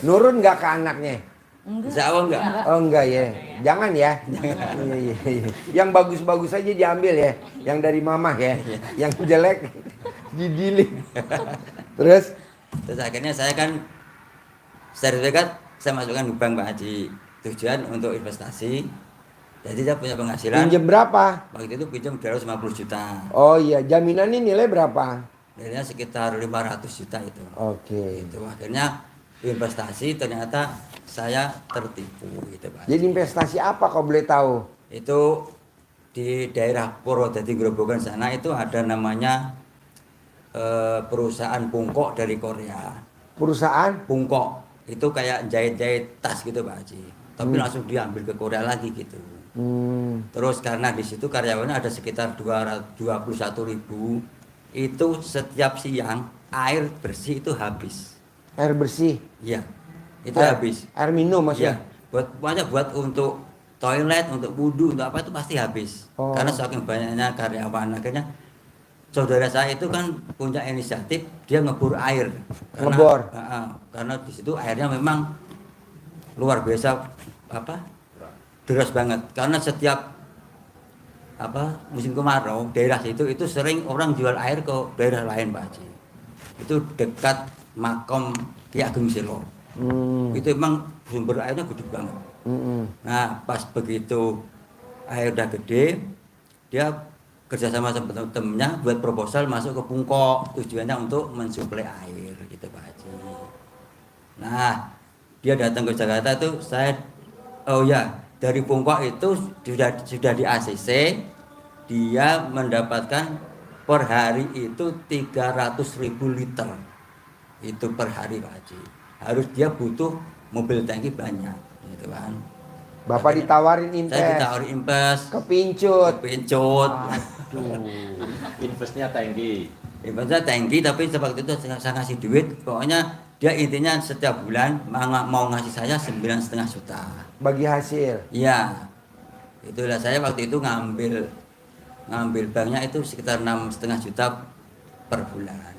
Nurun nggak ke anaknya? insya Allah enggak. Oh enggak ya. Jangan ya. Iya. Yang bagus-bagus aja diambil ya. Yang dari mamah ya. Yang jelek digiling. Terus Terus akhirnya saya kan sertifikat saya masukkan ke bank Pak Haji, tujuan untuk investasi. Jadi saya punya penghasilan. pinjem berapa? Waktu itu pinjam 250 juta. Oh iya, jaminannya nilai berapa? Nilainya sekitar 500 juta itu. Oke. Itu akhirnya investasi, ternyata saya tertipu gitu Pak. Jadi investasi apa kau boleh tahu? Itu di daerah Purwodadi Grobogan sana itu ada namanya perusahaan Pungkok dari Korea. Perusahaan? Pungkok itu kayak jahit-jahit tas gitu Pak Haji, tapi langsung diambil ke Korea lagi gitu. Terus karena di situ karyawannya ada sekitar 21.000, itu setiap siang air bersih itu habis. Air bersih? Iya, itu habis. Air minum Iya, maksudnya? buat untuk toilet, untuk wudhu, untuk apa itu pasti habis. Oh. Karena saking banyaknya karyawan, akhirnya saudara saya itu kan punya inisiatif, dia ngebor air. Ngebor? Karena di situ airnya memang luar biasa deras banget. Karena setiap musim kemarau daerah situ itu sering orang jual air ke daerah lain Pak Haji. Itu dekat makam Ki Ageng Selo. Itu emang sumber airnya gede banget. Nah, pas begitu air udah gede, dia kerjasama sama temen-temennya buat proposal masuk ke Pungkok, tujuannya untuk mensuplai air gitu Pak Haji. Nah, dia datang ke Jakarta itu dari Pungkok itu sudah di ACC, dia mendapatkan per hari itu 300.000 liter itu per hari Pak Haji. Harus dia butuh mobil tangki banyak gitu kan. Bapak ditawarin Saya invest, ditawarin invest, kepincut. pencut. Investnya tinggi. Investnya tangki tapi waktu itu saya ngasih duit, pokoknya dia intinya setiap bulan mau ngasih saya 9,5 juta. Bagi hasil. Iya. Itulah saya waktu itu ngambil banknya itu sekitar 6,5 juta per bulan.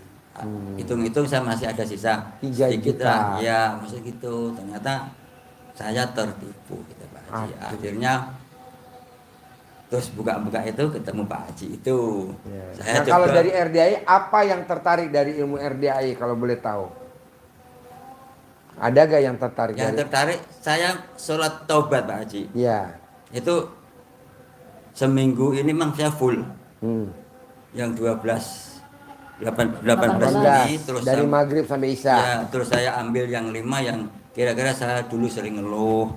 Hitung-hitung saya masih ada sisa 3 sedikit juta. lah. Ya, maksud gitu. Ternyata saya tertipu gitu Pak Haji. Aduh. Akhirnya terus buka-buka itu ketemu Pak Haji itu. Ya. Saya Nah, kalau coba- dari RDAI, apa yang tertarik dari ilmu RDAI kalau boleh tahu? Ada gak yang tertarik yang dari? tertarik saya sholat taubat Pak Haji. Ya. Itu seminggu ini memang saya full. Hmm. Yang 18 ini 18 terus dari saya- maghrib sampai isya. ya, terus saya ambil yang 5 yang kira-kira saya dulu sering ngeluh.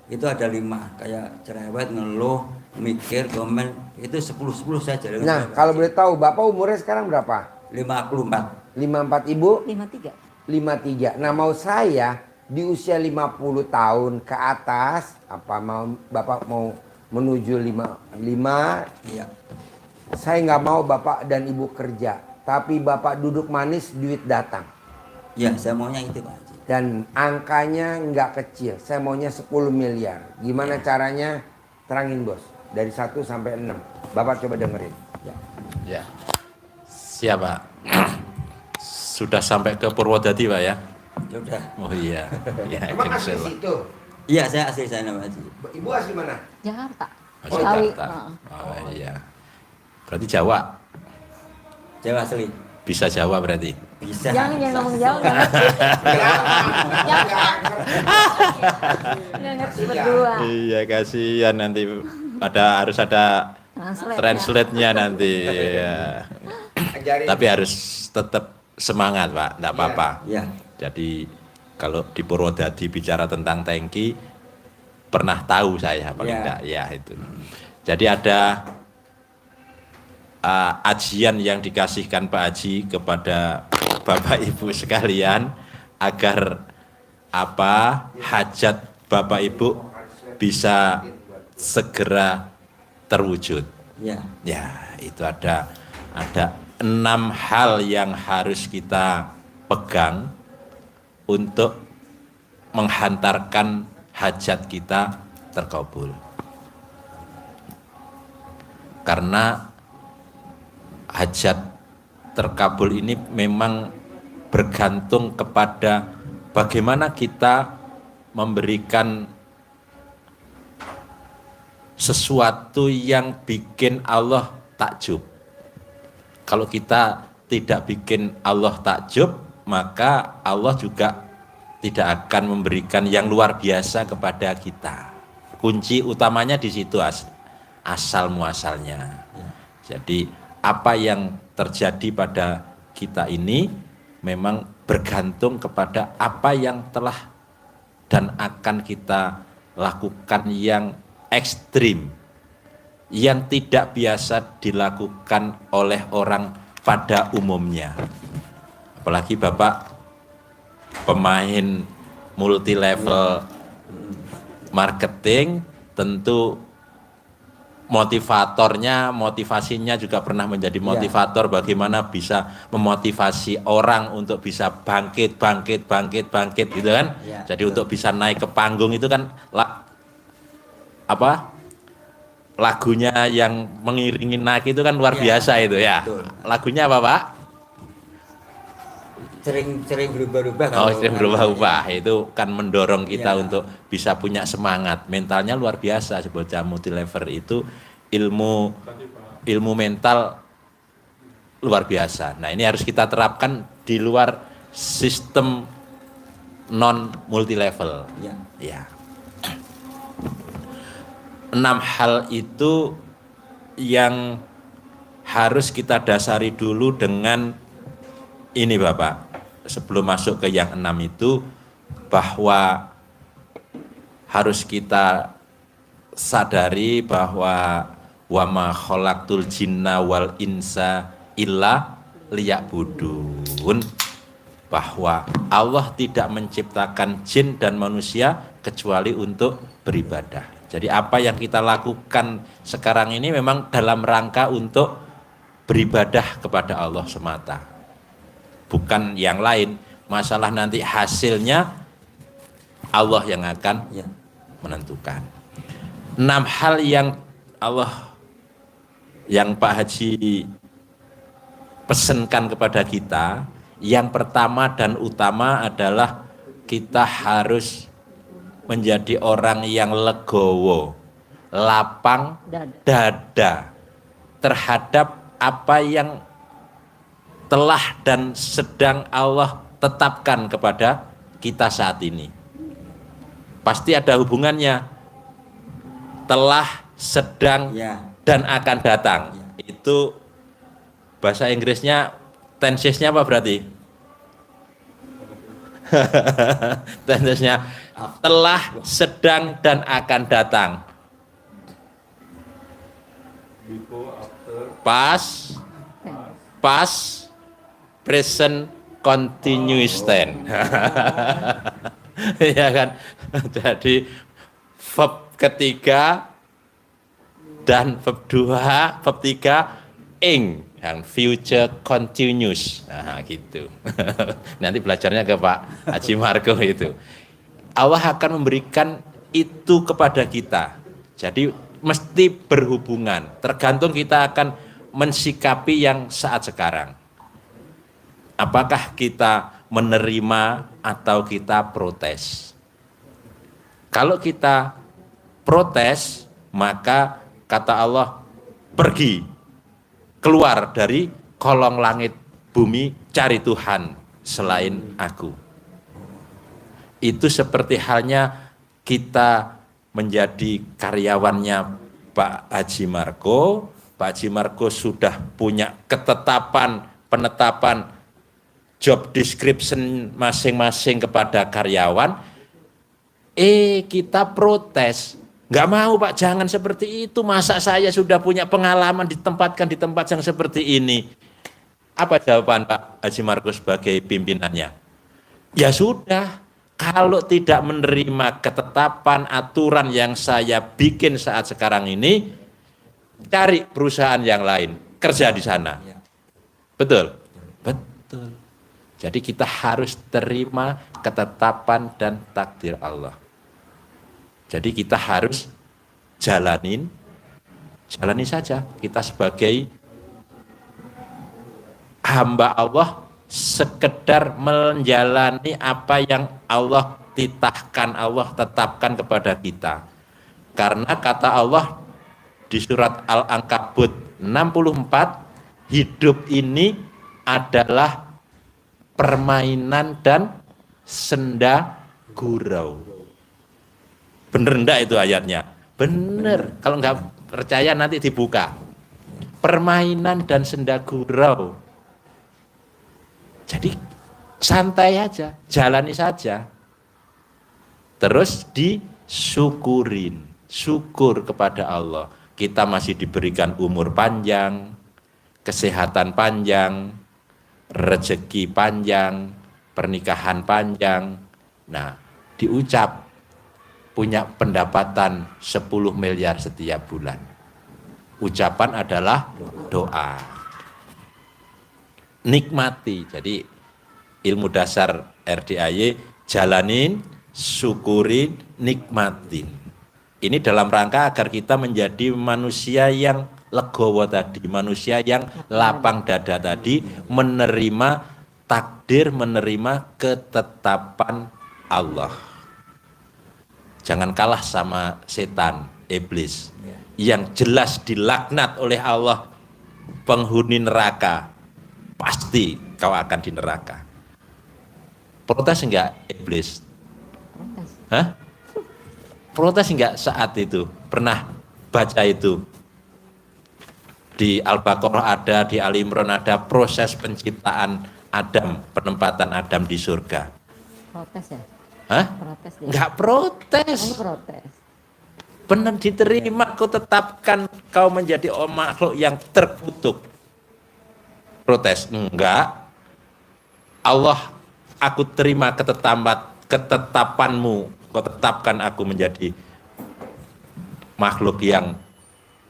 Itu ada 5 kayak cerewet, ngeluh, mikir, komen. Itu 10 saya jalan. Nah, kalau boleh tahu, Bapak umurnya sekarang berapa? 54. 54, Ibu? 53. 53. Nah, mau saya di usia 50 tahun ke atas, apa mau Bapak mau menuju 55, Iya. saya nggak mau Bapak dan Ibu kerja, tapi Bapak duduk manis, duit datang. Ya, saya maunya itu Pak Haji. Dan angkanya nggak kecil, saya maunya 10 miliar. Gimana caranya? Terangin bos, dari 1 sampai 6. Bapak coba dengerin. Ya. Siap, Pak. Sudah sampai ke Purwodadi, Pak ya? Sudah. Oh iya. Ya, Emang asli cancel, Pak. situ? Iya, saya asli sana Pak Haji. Ibu asli mana? Jakarta. Oh, Betawi. Jakarta. Oh iya. Berarti Jawa. Jawa asli. Bisa Jawa berarti. Bisa. Jangan ngomong jauh. Nggak ngerti berdua. Iya, kasihan nanti harus ada translate-nya nanti. Ya. Ajarin. Tapi harus tetap semangat, Pak. Enggak apa-apa. Iya. Jadi kalau di Purwodadi bicara tentang tangki, pernah tahu saya paling Ya. enggak ya itu. Jadi ada ajian yang dikasihkan Pak Haji kepada Bapak Ibu sekalian agar hajat Bapak Ibu bisa segera terwujud. Iya. Ya, itu ada 6 hal yang harus kita pegang untuk menghantarkan hajat kita terkabul. Karena hajat terkabul ini memang bergantung kepada bagaimana kita memberikan sesuatu yang bikin Allah takjub. Kalau kita tidak bikin Allah takjub, maka Allah juga tidak akan memberikan yang luar biasa kepada kita. Kunci utamanya di situ asal muasalnya. Jadi apa yang terjadi pada kita ini memang bergantung kepada apa yang telah dan akan kita lakukan yang ekstrim, yang tidak biasa dilakukan oleh orang pada umumnya. Apalagi Bapak pemain multi level marketing, tentu motivasinya juga pernah menjadi motivator, bagaimana bisa memotivasi orang untuk bisa bangkit gitu kan. Ya, Jadi untuk bisa naik ke panggung itu kan lagunya yang mengiringi naik itu kan luar Ya, biasa itu ya. betul. Lagunya apa, Pak? Sering berubah-ubah. Oh, kalau- sering berubah-ubah. Itu kan mendorong kita Ya. untuk bisa punya semangat. Mentalnya luar biasa. Bocah multilever itu ilmu mental luar biasa. Nah, ini harus kita terapkan di luar sistem non multilevel. Ya. Ya. 6 hal itu yang harus kita dasari dulu dengan ini Bapak, sebelum masuk ke yang 6 itu, bahwa harus kita sadari bahwa wa ma khalaqtul jinna wal insa illa liya'budun, bahwa Allah tidak menciptakan jin dan manusia kecuali untuk beribadah. Jadi apa yang kita lakukan sekarang ini memang dalam rangka untuk beribadah kepada Allah semata, bukan yang lain. Masalah nanti hasilnya Allah yang akan Ya. menentukan. 6 hal yang Pak Haji pesankan kepada kita. Yang pertama dan utama adalah kita harus menjadi orang yang legowo, lapang dada terhadap apa yang telah dan sedang Allah tetapkan kepada kita saat ini. Pasti ada hubungannya, telah, sedang, Ya. dan akan datang. Itu bahasa Inggrisnya tensesnya apa berarti? Tensesnya telah, sedang, dan akan datang. Before, after, Past, present, continuous tense. Ya kan? Jadi verb ketiga dan verb 2, verb 3 ing, yang future continuous. Nah, gitu. Nanti belajarnya ke Pak Haji Margo itu. Allah akan memberikan itu kepada kita. Jadi mesti berhubungan. Tergantung kita akan mensikapi yang saat sekarang. Apakah kita menerima atau kita protes? Kalau kita protes, maka kata Allah, pergi, keluar dari kolong langit bumi, cari Tuhan selain aku. Itu seperti halnya kita menjadi karyawannya Pak Haji Margo. Pak Haji Margo sudah punya ketetapan, penetapan job description masing-masing kepada karyawan. Kita protes, nggak mau Pak, jangan seperti itu, masa saya sudah punya pengalaman ditempatkan di tempat yang seperti ini. Apa jawaban Pak Haji Margo sebagai pimpinannya? Ya sudah, kalau tidak menerima ketetapan aturan yang saya bikin saat sekarang ini, cari perusahaan yang lain, kerja di sana. Betul? Betul. Jadi kita harus terima ketetapan dan takdir Allah. Jadi kita harus jalani saja. Kita sebagai hamba Allah sekedar menjalani apa yang Allah titahkan, Allah tetapkan kepada kita. Karena kata Allah di surat Al-Ankabut 64, hidup ini adalah permainan dan senda gurau. Bener enggak itu ayatnya? Bener. Kalau enggak percaya nanti dibuka. Permainan dan senda gurau. Jadi santai aja, jalani saja. Terus disyukurin, syukur kepada Allah. Kita masih diberikan umur panjang, kesehatan panjang, rezeki panjang, pernikahan panjang. Nah, diucap punya pendapatan 10 miliar setiap bulan. Ucapan adalah doa. Nikmati. Jadi ilmu dasar RDAY, jalanin, syukurin, nikmatin. Ini dalam rangka agar kita menjadi manusia yang legowo tadi, manusia yang lapang dada tadi, menerima takdir, menerima ketetapan Allah. Jangan kalah sama setan, iblis, yang jelas dilaknat oleh Allah, penghuni neraka. Pasti kau akan di neraka. Protes enggak iblis? Hah? Protes enggak saat itu? Pernah baca itu. Di Al-Baqarah ada, di Ali Imran ada proses penciptaan Adam, penempatan Adam di surga. Protes ya? Hah? Protes dia. Enggak protes. Oh, protes. Benar diterima, kau tetapkan kau menjadi makhluk yang terkutuk. Protes? Enggak. Allah, aku terima ketetapanmu, kau tetapkan aku menjadi makhluk yang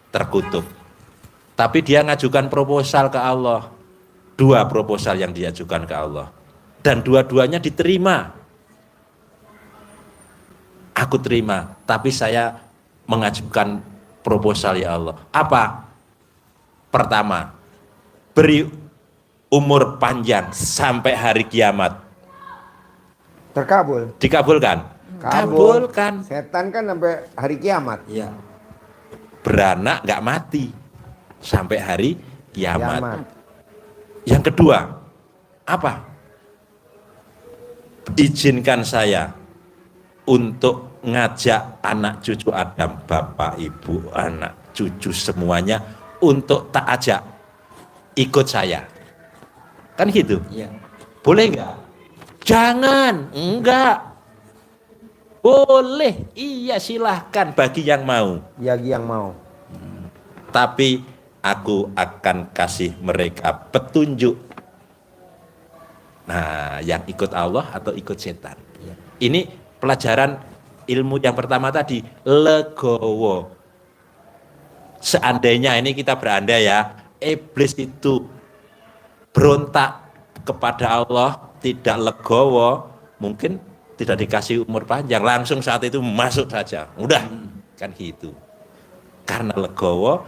terkutuk. Tapi dia ngajukan proposal ke Allah. 2 proposal yang diajukan ke Allah. Dan dua-duanya diterima. Aku terima, tapi saya mengajukan proposal ya Allah. Apa? Pertama, beri umur panjang sampai hari kiamat. Terkabul. Dikabulkan? Kabul. Kabulkan. Setan kan sampai hari kiamat. Iya. Beranak nggak mati sampai hari kiamat. Kiamat. Yang kedua, apa? Izinkan saya untuk ngajak anak cucu Adam, bapak, ibu, anak cucu semuanya untuk tak ajak ikut saya. Kan gitu? Iya. Boleh nggak? Jangan, enggak. Boleh, iya silahkan bagi yang mau. Bagi yang mau. Tapi aku akan kasih mereka petunjuk. Nah, yang ikut Allah atau ikut setan. Ini pelajaran ilmu yang pertama tadi, legowo. Seandainya ini kita berandai ya, iblis itu berontak kepada Allah, tidak legowo, mungkin tidak dikasih umur panjang, langsung saat itu masuk saja. Udah, kan gitu. Karena legowo,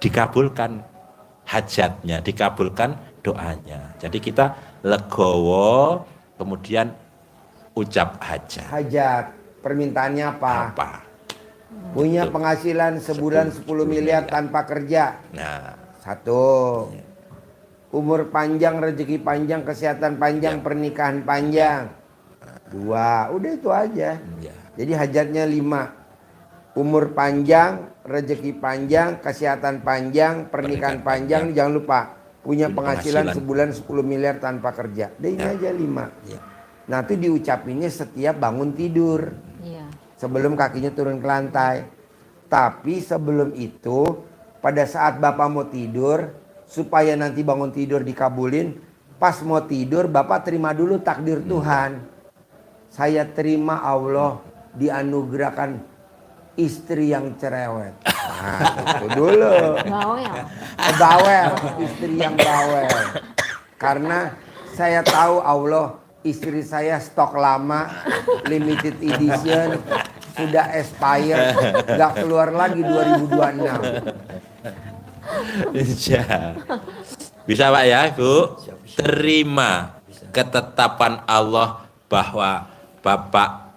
dikabulkan hajatnya, dikabulkan doanya. Jadi kita legowo, kemudian ucap hajat. Hajat. Permintaannya apa? Apa? Punya Betul. penghasilan sebulan 10 miliar tanpa kerja. Nah, 1. Umur panjang, rezeki panjang, kesehatan panjang, Ya. pernikahan panjang. 2. Udah itu aja. ya. Jadi hajatnya 5. Umur panjang, rezeki panjang, kesehatan panjang, pernikahan panjang. Jangan lupa punya Punya penghasilan penghasilan. sebulan 10 miliar tanpa kerja. Udah ini Ya. aja 5. Ya. Nah itu diucapinnya setiap bangun tidur. Iya. Sebelum kakinya turun ke lantai. Tapi sebelum itu, pada saat Bapak mau tidur, supaya nanti bangun tidur dikabulin, pas mau tidur Bapak terima dulu takdir Tuhan. Saya terima Allah dianugerahkan istri yang cerewet. Nah, itu dulu. Bawel. Bawel, istri yang bawel. Karena saya tahu Allah, istri saya stok lama, limited edition, sudah expire, nggak keluar lagi 2026. Bisa. Bisa Pak ya, Bu? Terima ketetapan Allah bahwa Bapak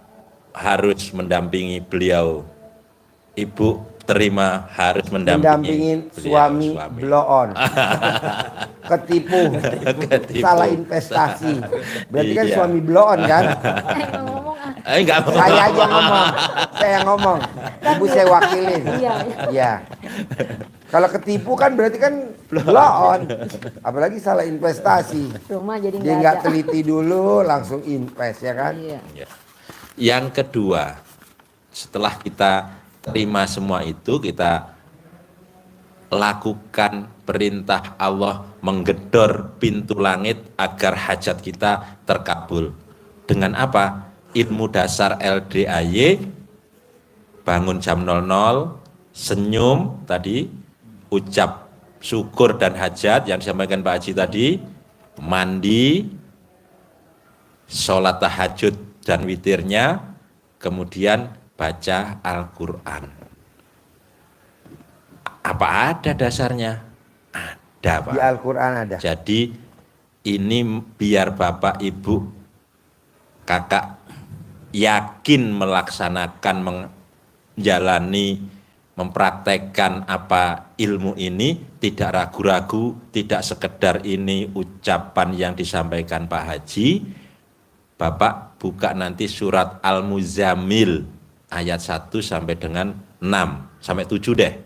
harus mendampingi beliau. Ibu terima harus mendampingi Mendampingin suami blow on, ketipu, salah investasi. Berarti kan Iya. suami blow on kan? Ngomong Enggak mau. Saya aja ngomong, saya ngomong. Ibu saya wakilin. Iya. Ya. Kalau ketipu kan berarti kan blow on. Apalagi salah investasi. Rumah jadi Dia nggak nggak ada. teliti dulu langsung invest ya kan? Iya. Ya. Yang kedua, setelah kita terima semua itu, kita lakukan perintah Allah menggedor pintu langit agar hajat kita terkabul. Dengan apa? Ilmu dasar LDAY, bangun jam 00, senyum tadi, ucap syukur dan hajat yang disampaikan Pak Haji tadi, mandi, sholat tahajud dan witirnya, kemudian baca Al-Quran. Apa ada dasarnya? Ada Pak. Di Al-Quran ada. Jadi ini biar Bapak Ibu Kakak yakin melaksanakan, menjalani, mempraktekkan apa ilmu ini, tidak ragu-ragu, tidak sekedar ini ucapan yang disampaikan Pak Haji. Bapak buka nanti surat Al-Muzammil ayat 1 sampai dengan 6. sampai 7 deh.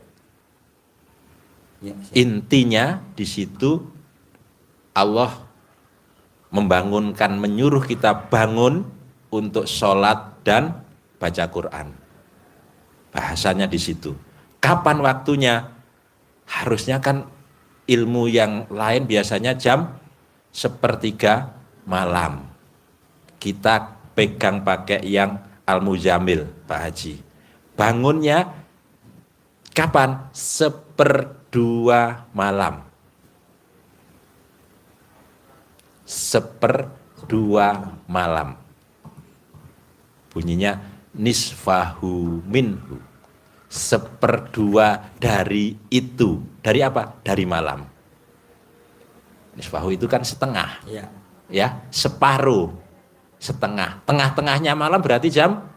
Ya, siap. Intinya di situ Allah membangunkan, menyuruh kita bangun untuk sholat dan baca Quran. Bahasanya di situ. Kapan waktunya? Harusnya kan ilmu yang lain biasanya jam 1/3 malam. Kita pegang pakai yang Al-Muzamil, Pak Haji. Bangunnya kapan? 1/2 malam. 1/2 malam. Bunyinya nisfahu minhu. 1/2 dari itu. Dari apa? Dari malam. Nisfahu itu kan setengah. Ya. Ya, separuh, setengah. Tengah-tengahnya malam berarti jam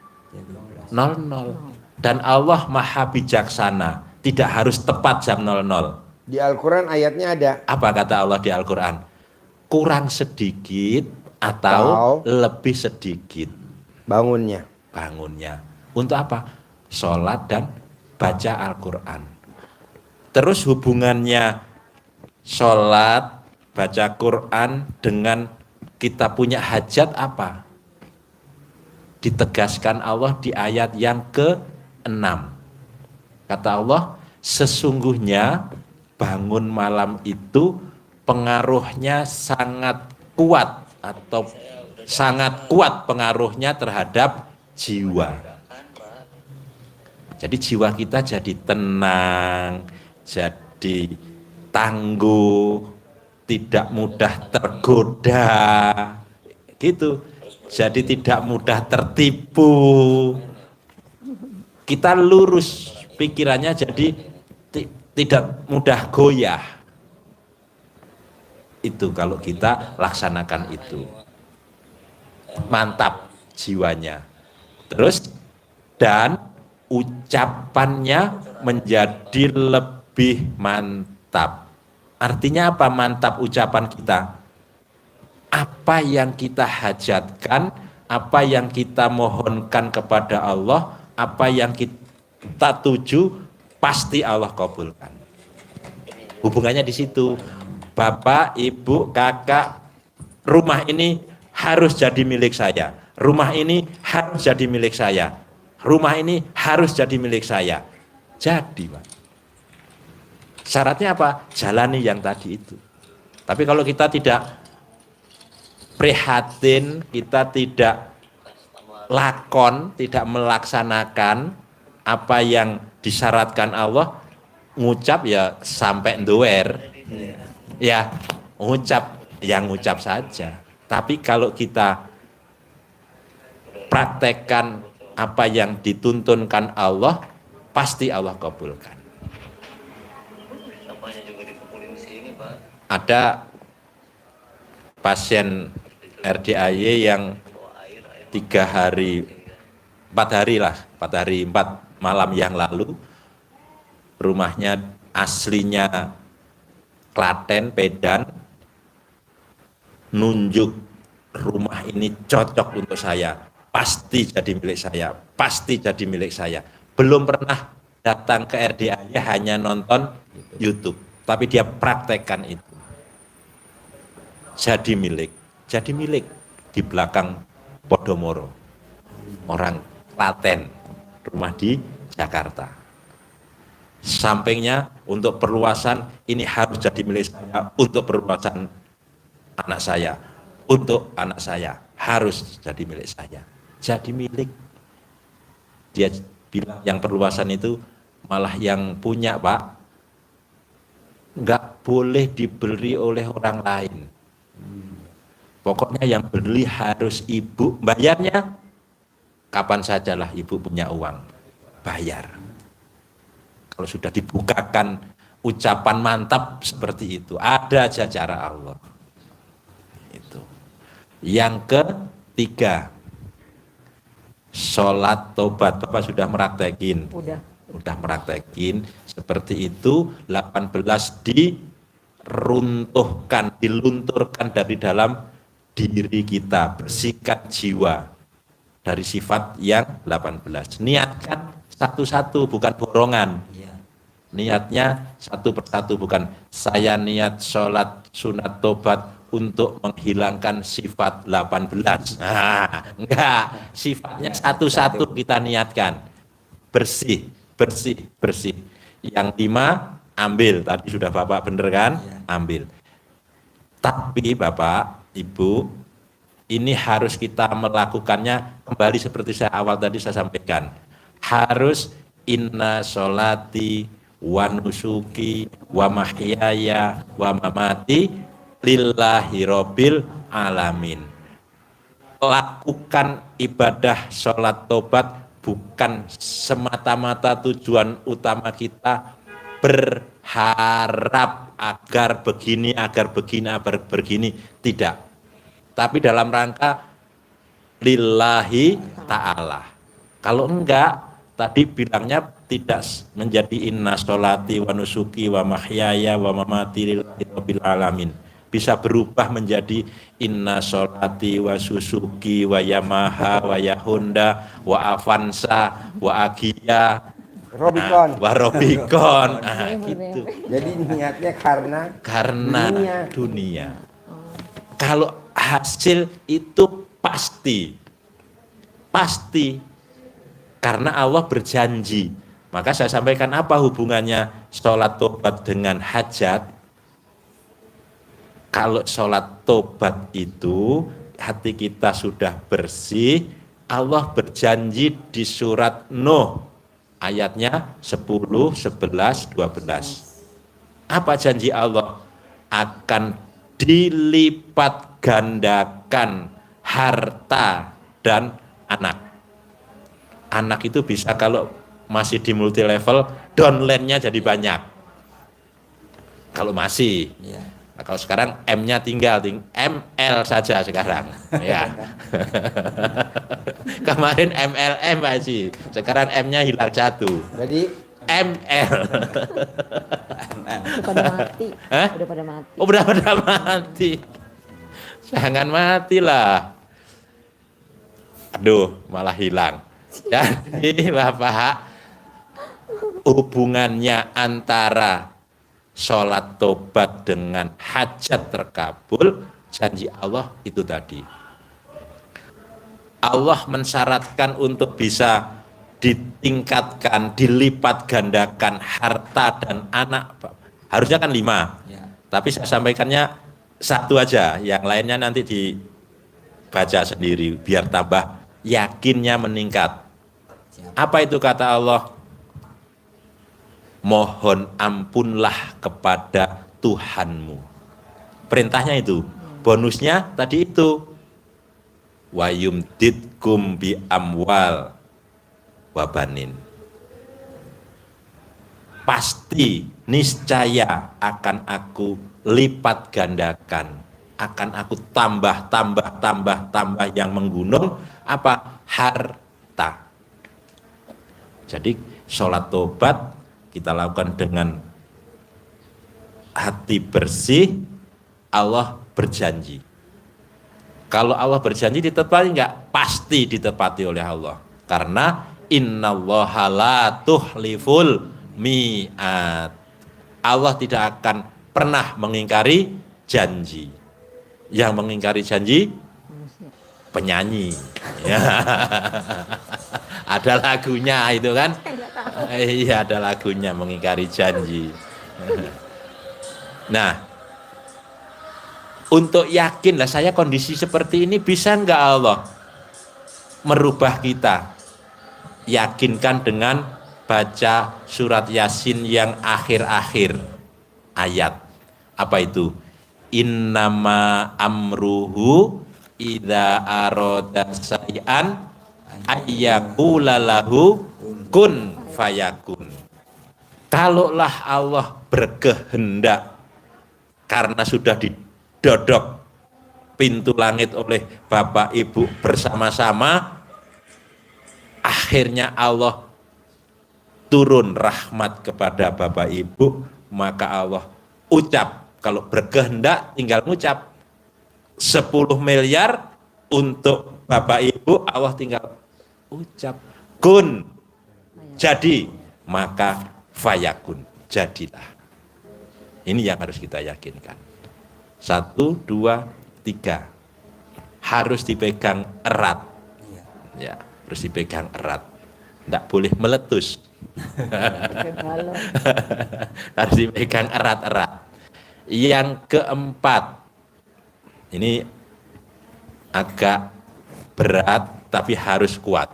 00. Dan Allah maha bijaksana. Tidak harus tepat jam 00. Di Al-Quran ayatnya ada. Apa kata Allah di Al-Quran? Kurang sedikit atau lebih sedikit Bangunnya. bangunnya. Untuk apa? Sholat dan baca Al-Quran. Terus hubungannya sholat, baca Quran dengan kita punya hajat apa? Ditegaskan Allah di ayat yang ke-6. Kata Allah, sesungguhnya bangun malam itu pengaruhnya sangat kuat atau sangat kuat pengaruhnya terhadap jiwa. Jadi jiwa kita jadi tenang, jadi tangguh, tidak mudah tergoda, gitu. Jadi tidak mudah tertipu. Kita lurus pikirannya, jadi tidak mudah goyah. Itu kalau kita laksanakan itu. Mantap jiwanya. Terus dan ucapannya menjadi lebih mantap. Artinya apa mantap ucapan kita? Apa yang kita hajatkan, apa yang kita mohonkan kepada Allah, apa yang kita tuju, pasti Allah kabulkan. Hubungannya di situ. Bapak, ibu, kakak, rumah ini harus jadi milik saya. Rumah ini harus jadi milik saya. Rumah ini harus jadi milik saya. Jadi, Pak. Syaratnya apa? Jalani yang tadi itu. Tapi kalau kita tidak prihatin, kita tidak lakon, tidak melaksanakan apa yang disyaratkan Allah, ngucap ya sampai ndower. Ya, ngucap saja. Tapi kalau kita praktekkan apa yang dituntunkan Allah, pasti Allah kabulkan. Ada pasien RDAY yang 4 malam yang lalu, rumahnya aslinya Klaten, Medan, nunjuk rumah ini cocok untuk saya, pasti jadi milik saya, pasti jadi milik saya. Belum pernah datang ke RDAY, hanya nonton YouTube, tapi dia praktekkan itu. Jadi milik di belakang Podomoro, orang Klaten, rumah di Jakarta. Sampingnya untuk perluasan, ini harus jadi milik saya, untuk perluasan anak saya, untuk anak saya, harus jadi milik saya. Jadi milik. Dia bilang yang perluasan itu malah yang punya, Pak, nggak boleh dibeli oleh orang lain. Pokoknya yang beli harus ibu, bayarnya kapan sajalah ibu punya uang, bayar. Kalau sudah dibukakan ucapan mantap seperti itu, ada aja cara Allah. Itu. Yang ketiga, sholat tobat. Bapak sudah meraktekin. Udah meraktekin seperti itu. 18 dilunturkan dari dalam diri kita, bersihkan jiwa dari sifat yang 18. Niatkan satu-satu, bukan borongan. Iya. Niatnya satu persatu, bukan saya niat sholat sunat tobat untuk menghilangkan sifat 18. Nah, enggak, sifatnya satu-satu kita niatkan. Bersih, bersih, bersih. Yang 5 ambil, tadi sudah Bapak bener kan? Iya. Ambil. Tapi Bapak, Ibu, ini harus kita melakukannya kembali seperti saya awal tadi saya sampaikan. Harus inna sholati wa nusuki wa mahyaya wa mamati lillahi rabbil alamin. Lakukan ibadah sholat tobat bukan semata-mata tujuan utama kita berharap agar begini, agar begini, agar begini. Tidak. Tapi dalam rangka lillahi ta'ala. Kalau enggak, tadi bilangnya tidak menjadi inna sholati wa nusuki wa mahyaya wa mamati lillahi rabbil alamin. Bisa berubah menjadi inna sholati wa susuki wa Yamaha wa Yahonda wa Avanza wa Agia Robicon. wa Robicon. Nah, gitu. Jadi niatnya karena Dunia. Kalau hasil itu pasti karena Allah berjanji. Maka saya sampaikan apa hubungannya sholat tobat dengan hajat. Kalau sholat tobat itu hati kita sudah bersih, Allah berjanji di surat Nuh ayatnya 10, 11, 12. Apa janji Allah? Akan dilipat gandakan harta dan anak. Anak itu bisa kalau masih di multi level, downline-nya jadi banyak. Kalau masih. Iya. Nah, kalau sekarang M-nya tinggal ML saja sekarang. Ya. Kemarin MLM Pak Haji. Sekarang M-nya hilang satu. Jadi ML. Udah pada mati. Hah? Udah pada mati. Oh, udah mati. Jangan matilah. Aduh, malah hilang. Jadi Bapak, hubungannya antara sholat tobat dengan hajat terkabul, janji Allah itu tadi. Allah mensyaratkan untuk bisa ditingkatkan, dilipat gandakan harta dan anak. Harusnya kan 5. Ya. Tapi saya sampaikannya 1 aja, yang lainnya nanti dibaca sendiri biar tambah yakinnya meningkat. Apa itu kata Allah? Mohon ampunlah kepada Tuhanmu. Perintahnya itu. Bonusnya tadi itu. Wa yumdidkum bi amwal wa banin. Pasti, niscaya akan aku lipat gandakan. Akan aku tambah yang menggunung. Apa? Harta. Jadi sholat tobat kita lakukan dengan hati bersih, Allah berjanji. Kalau Allah berjanji ditepati enggak? Pasti ditepati oleh Allah. Karena innallaha la tuhliful mi'at. Allah tidak akan pernah mengingkari janji. Yang mengingkari janji penyanyi. Ya. Ada lagunya itu kan? Iya, ada lagunya mengingkari janji. Nah, untuk yakin lah saya kondisi seperti ini bisa enggak Allah merubah kita? Yakinkan dengan baca surat Yasin yang akhir-akhir ayat. Apa itu? Innama amruhu idza arada say'an ayyaqula lahu kun fayakun. Kalaulah Allah berkehendak karena sudah didodok pintu langit oleh Bapak Ibu bersama-sama, akhirnya Allah turun rahmat kepada Bapak Ibu, maka Allah ucap, kalau berkehendak tinggal ngucap 10 miliar untuk Bapak Ibu, Allah tinggal ucap kun jadi, maka fayakun, jadilah. Ini yang harus kita yakinkan. 1, 2, 3. Harus dipegang erat. Ya, harus dipegang erat. Tidak boleh meletus. Harus dipegang erat-erat. Yang keempat, ini agak berat tapi harus kuat.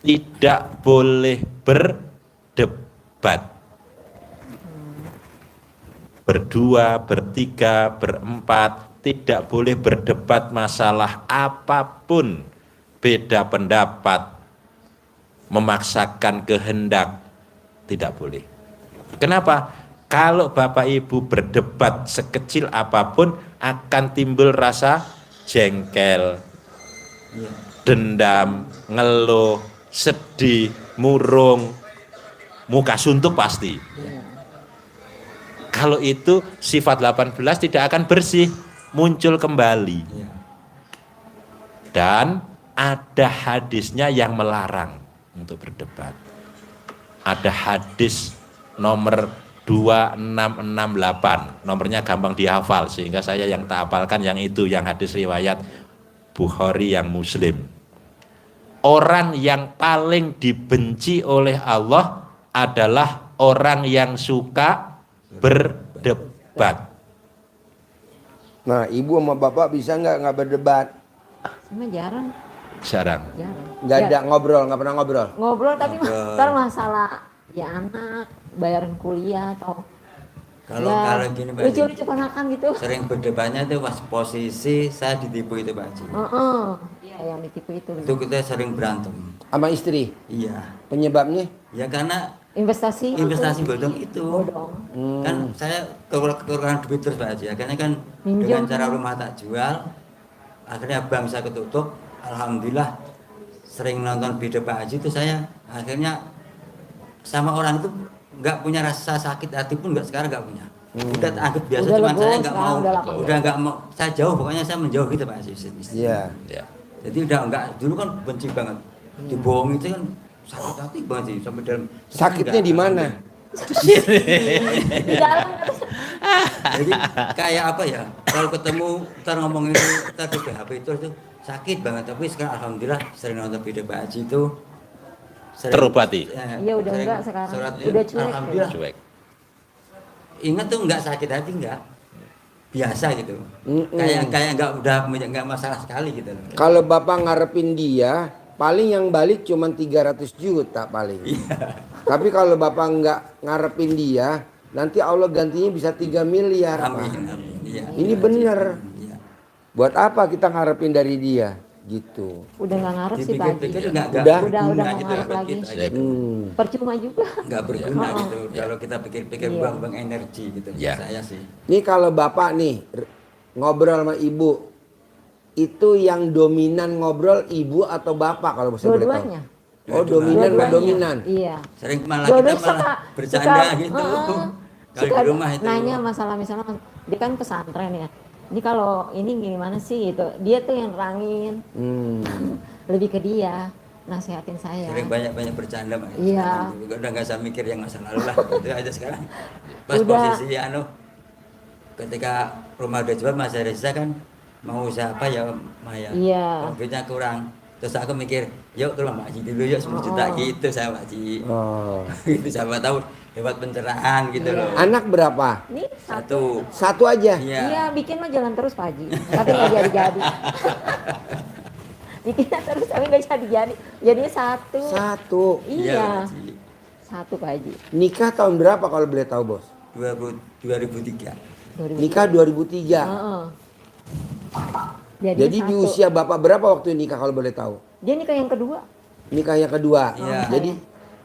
Tidak boleh berdebat. Berdua, bertiga, berempat, tidak boleh berdebat masalah apapun. Beda pendapat, memaksakan kehendak, tidak boleh. Kenapa? Kalau Bapak Ibu berdebat sekecil apapun akan timbul rasa jengkel, dendam, ngeluh, sedih, murung, muka suntuk pasti. Kalau itu sifat 18 tidak akan bersih, muncul kembali. Dan ada hadisnya yang melarang untuk berdebat. Ada hadis nomor 2668, nomornya gampang dihafal sehingga saya yang tak hafalkan yang itu, yang hadis riwayat Bukhari yang Muslim. Orang yang paling dibenci oleh Allah adalah orang yang suka berdebat. Nah, ibu sama bapak bisa nggak berdebat? Sama jarang. Jarang. Nggak ada ngobrol, nggak pernah ngobrol. Ngobrol tapi ntar masalah ya anak, bayaran kuliah atau Kalau gini Pak Haji, lucu-lucu ponakan gitu. sering berdebatnya itu pas posisi saya ditipu itu Pak Haji. Iya yang ditipu itu. Itu kita sering berantem. Sama istri. Iya. Penyebabnya? Ya karena Investasi bodong itu. bodong. Kan saya kekurangan duit terus Pak Haji. Akhirnya kan dengan Minjem. cara rumah tak jual, akhirnya bank saya ketutup. Alhamdulillah sering nonton video Pak Haji itu saya akhirnya sama orang itu nggak punya rasa sakit hati pun sekarang nggak punya. Udah anggap biasa, Udah cuman legowo, saya nggak sekarang mau, udah lapang. udah nggak mau, saya jauh pokoknya saya menjauh gitu Pak Haji. Iya. Ya. Jadi udah nggak, dulu kan benci banget, dibohong itu kan sakit hati banget sih sampai dalam. Sakitnya di mana? Di dalam Jadi kayak apa ya? Kalau ketemu ntar ngomong itu, ntar di HP itu sakit banget. Tapi sekarang alhamdulillah sering nonton video Pak Haji itu sering- Terobati. Iya, udah sering enggak sekarang. sholat, Udah cuek. alhamdulillah. Cuek. Ingat tuh nggak sakit hati nggak? Biasa gitu. Mm-mm. Kayak nggak masalah sekali gitu. Kalau bapak ngarepin dia, paling yang balik cuma 300 juta paling. Tapi kalau bapak nggak ngarepin dia, nanti Allah gantinya bisa 3 miliar. Pak. Amin, amin. Iya. Ini bener. Iya. Buat apa kita ngarepin dari dia? Gitu. Udah nggak ngarep sih Pak Haji. Dipikir-pikir Udah. Udah guna mau gitu ngarep buat lagi. kita. Percuma juga. Nggak berguna Iya. gitu. Kalau kita pikir-pikir Iya. buang-buang energi gitu. Iya. Saya sih. Ini kalau bapak nih ngobrol sama ibu, itu yang dominan ngobrol ibu atau bapak kalau saya boleh tahu? Dua-duanya. Oh, dominan nggak Dua-duanya. dominan. Iya. Sering malah Dua-duanya kita malah bercanda gitu. Kalau suka di rumah itu. nanya masalah misalnya dia kan pesantren ya. Ini kalau ini gimana sih gitu. Dia tuh yang nerangin. Lebih ke dia nasehatin saya. Sering banyak-banyak bercanda Mas. Iya. Sekarang udah nggak usah mikir yang masa lalu lah. Itu aja sekarang. Pas Udah. posisi ketika rumah udah jual Mas Reza kan mau usaha apa ya Maya. Iya. Profitnya kurang. Terus aku mikir, yuk ke rumah Pak Haji dulu yuk 10 juta gitu saya Pak Haji. Oh. Itu siapa tahu lewat pencerahan gitu loh. Anak berapa? Ini Satu. Satu aja. Iya. Iya, bikin mah jalan terus Pak Haji. Tapi nggak jadi-jadi. Bikinnya terus tapi nggak jadi-jadi. Jadinya satu. Satu. Iya. Pak Haji. Satu Pak Haji. Nikah tahun berapa kalau boleh tahu bos? 2003. 2000. Nikah 2003. Heeh. Jadi di satu. usia bapak berapa waktu nikah kalau boleh tahu? Dia nikah yang kedua. Nikah yang kedua. Iya. Jadi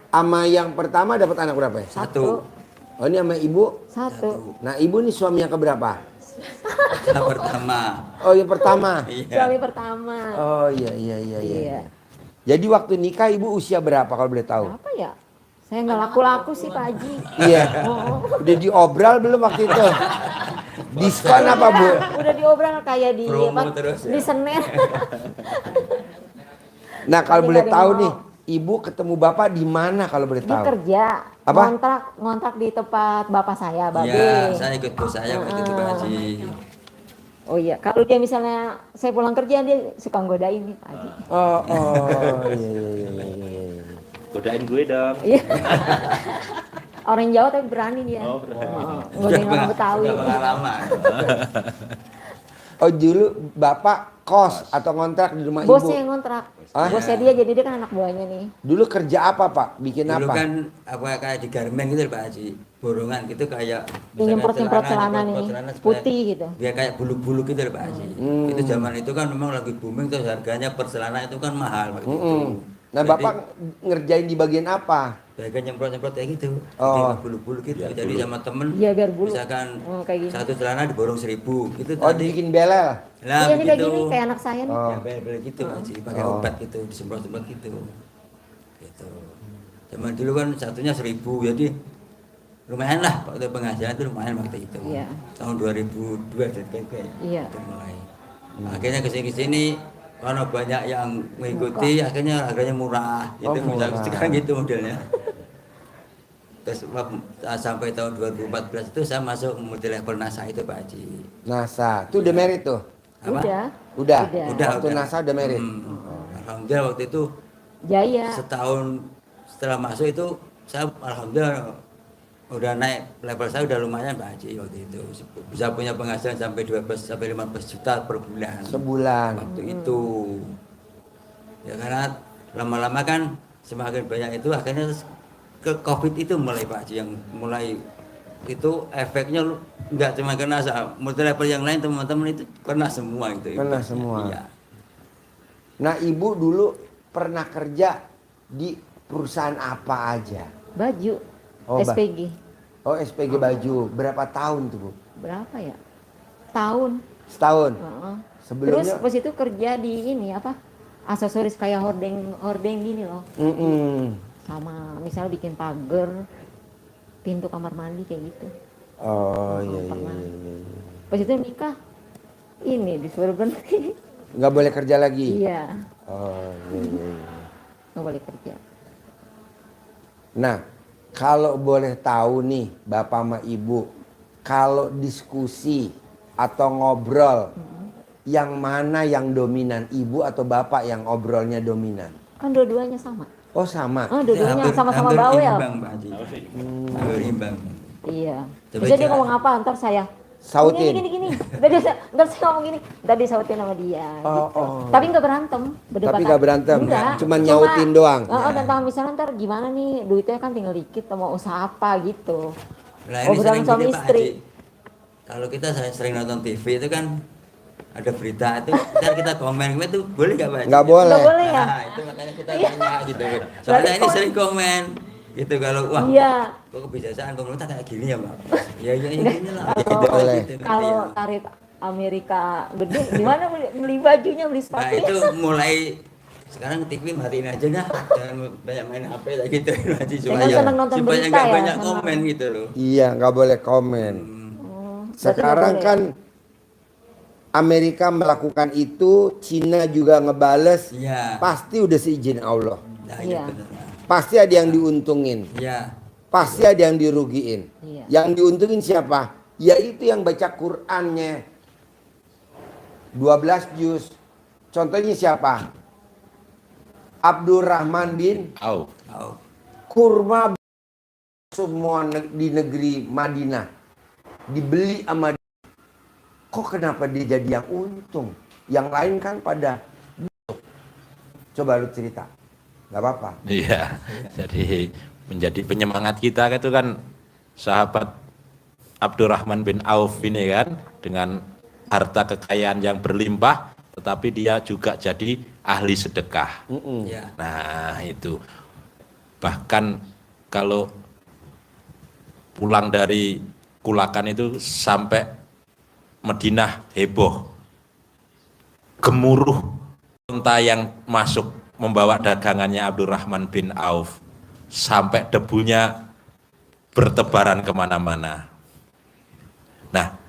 sama yang pertama dapat anak berapa ya? Satu. Oh ini sama ibu. Satu. Nah ibu nih suami yang keberapa? Yang pertama. Oh yang pertama. Iya. Suami pertama. Oh iya. Iya. Jadi waktu nikah ibu usia berapa kalau boleh tahu? Apa ya? Saya nggak laku-laku sih Pak Haji. Iya. Oh. Udah diobral belum waktu itu? Diskon apa bu? Udah diobral kayak di Promo apa, terus ya. di Senen. Nah kalau Tapi boleh nggak ada tahu yang nih, Ibu ketemu bapak di mana kalau boleh Dia tahu? kerja, Apa? ngontrak di tempat bapak saya, Babe. Iya, saya ikut bos saya waktu itu Pak Haji. Oh iya, kalau dia misalnya saya pulang kerja dia suka nggodain nih Pak Haji. Oh, iya. Godain gue dong. Iya. Orang Jawa tapi berani dia. Oh, berani. Nggodain orang Betawi. Sudah pengalaman. Oh, dulu bapak kos atau ngontrak di rumah Bosnya ibu? yang ngontrak. Hah? Bosnya dia, jadi dia kan anak buahnya nih. Dulu kerja apa pak? Bikin Dulu apa? kan apa kayak di garmen gitu Pak Haji. Borongan gitu kayak Yang nyemprot-nyemprot celana nyemprot nih, celana supaya putih gitu. Dia kayak bulu-bulu gitu loh Pak Haji. Itu zaman itu kan memang lagi booming terus harganya per celana itu kan mahal waktu itu. Nah, Jadi, bapak ngerjain di bagian apa? bagian nyemprot-nyemprot kayak gitu. Oh. Jadi bulu-bulu gitu. Jadi sama temen Iya biar bulu. misalkan Kayak gini. satu celana diborong 1.000 gitu Oh, tadi. dibikin belel. Lah Iya ini kayak begitu. gini, kayak anak saya nih. Oh. Ya bel-bel gitu Pak Haji, pakai Oh. obat gitu, disemprot-semprot gitu. Gitu. Zaman dulu kan satunya 1.000 jadi lumayan lah waktu penghasilan itu lumayan waktu itu. Iya. Tahun 2002 dan kayak Iya. itu mulai. Akhirnya kesini karena banyak yang mengikuti akhirnya harganya murah Oh, gitu murah. sekarang gitu modelnya. Terus sampai tahun 2014 itu saya masuk multi level NASA itu Pak Haji. NASA. Itu udah merit tuh? Apa? Udah. Udah. Udah. Waktu NASA udah merit. Alhamdulillah waktu itu Jaya. setahun setelah masuk itu saya alhamdulillah udah naik level, saya udah lumayan Pak Haji waktu itu bisa punya penghasilan sampai 12 sampai 15 juta per bulan Sebulan. waktu itu ya karena lama-lama kan semakin banyak itu akhirnya ke COVID itu mulai Pak Haji yang mulai itu efeknya nggak cuma kena multi level yang lain teman-teman itu kena semua itu Kena efeknya. semua. Iya. Nah, ibu dulu pernah kerja di perusahaan apa aja? Baju. Oh, SPG. Oh, SPG baju. Berapa tahun tuh, Bu? Berapa ya? Tahun. Setahun. Heeh. Terus Sebelumnya pas itu kerja di ini apa? Aksesoris kayak hordeng gini loh. Sama misalnya bikin pagar, pintu kamar mandi kayak gitu. Oh, iya, iya, Pernah. iya, iya. Pas itu nikah, ini disuruh berhenti. Nggak boleh kerja lagi? Iya, Oh, iya, iya, iya. nggak boleh kerja. Nah, kalau boleh tahu nih Bapak sama Ibu, kalau diskusi atau ngobrol, yang mana yang dominan, Ibu atau Bapak yang ngobrolnya dominan? Kan dua-duanya sama. Oh, sama. Dua-duanya sama-sama hampir bawel. imbang, Pak Haji. Hampir imbang. Iya. Coba Bisa dia jangan. ngomong apa, ntar saya Sautin. Gini. Ntar saya ngomong gini, ntar disautin sama dia. Oh, gitu. oh. Tapi nggak berantem. berdebat. Tapi nggak berantem, Enggak. cuman nyautin doang. Tentang misalnya ntar gimana nih, duitnya kan tinggal dikit, mau usaha apa gitu. Nah, ini Obrolan sering suami gini, Pak istri. Haji. Kalau kita sering nonton TV itu kan ada berita itu, ntar kita komen itu boleh nggak Pak Haji? Nggak boleh. Nggak boleh ya? Nah, itu makanya kita tanya gitu. Soalnya ini sering komen gitu kalau wah Iya. kok kebiasaan pemerintah kayak gini ya Mbak? Ya gini lah. Tidak boleh. Gitu, Kalau ya. tarif Amerika gede, gimana beli bajunya, beli Nah sepatunya? itu mulai sekarang TV matiin aja dah, jangan banyak main HP kayak gitu Haji, Jangan senang nonton supaya berita nggak ya, banyak sama- komen gitu loh. Iya, nggak boleh komen. Berarti Sekarang nggak kan Amerika melakukan itu, Cina juga ngebales, Iya. pasti udah seizin Allah. Nah, Iya. iya benar. Pasti ada yang diuntungin, Iya. pasti ada yang dirugiin. Iya. Yang diuntungin siapa? Yaitu yang baca Qur'annya 12 juz. Contohnya siapa? Abdurrahman bin Au. Oh. Kurma semua di negeri Madinah dibeli sama dia. Kok kenapa dia jadi yang untung? Yang lain kan pada coba lu cerita. Nggak apa-apa. Iya, jadi menjadi penyemangat kita itu kan sahabat Abdurrahman bin Auf ini kan dengan harta kekayaan yang berlimpah, tetapi dia juga jadi ahli sedekah. Iya. Nah itu bahkan kalau pulang dari Kulakan itu sampai Madinah heboh, gemuruh unta yang masuk membawa dagangannya Abdurrahman bin Auf sampai debunya bertebaran kemana-mana. Nah,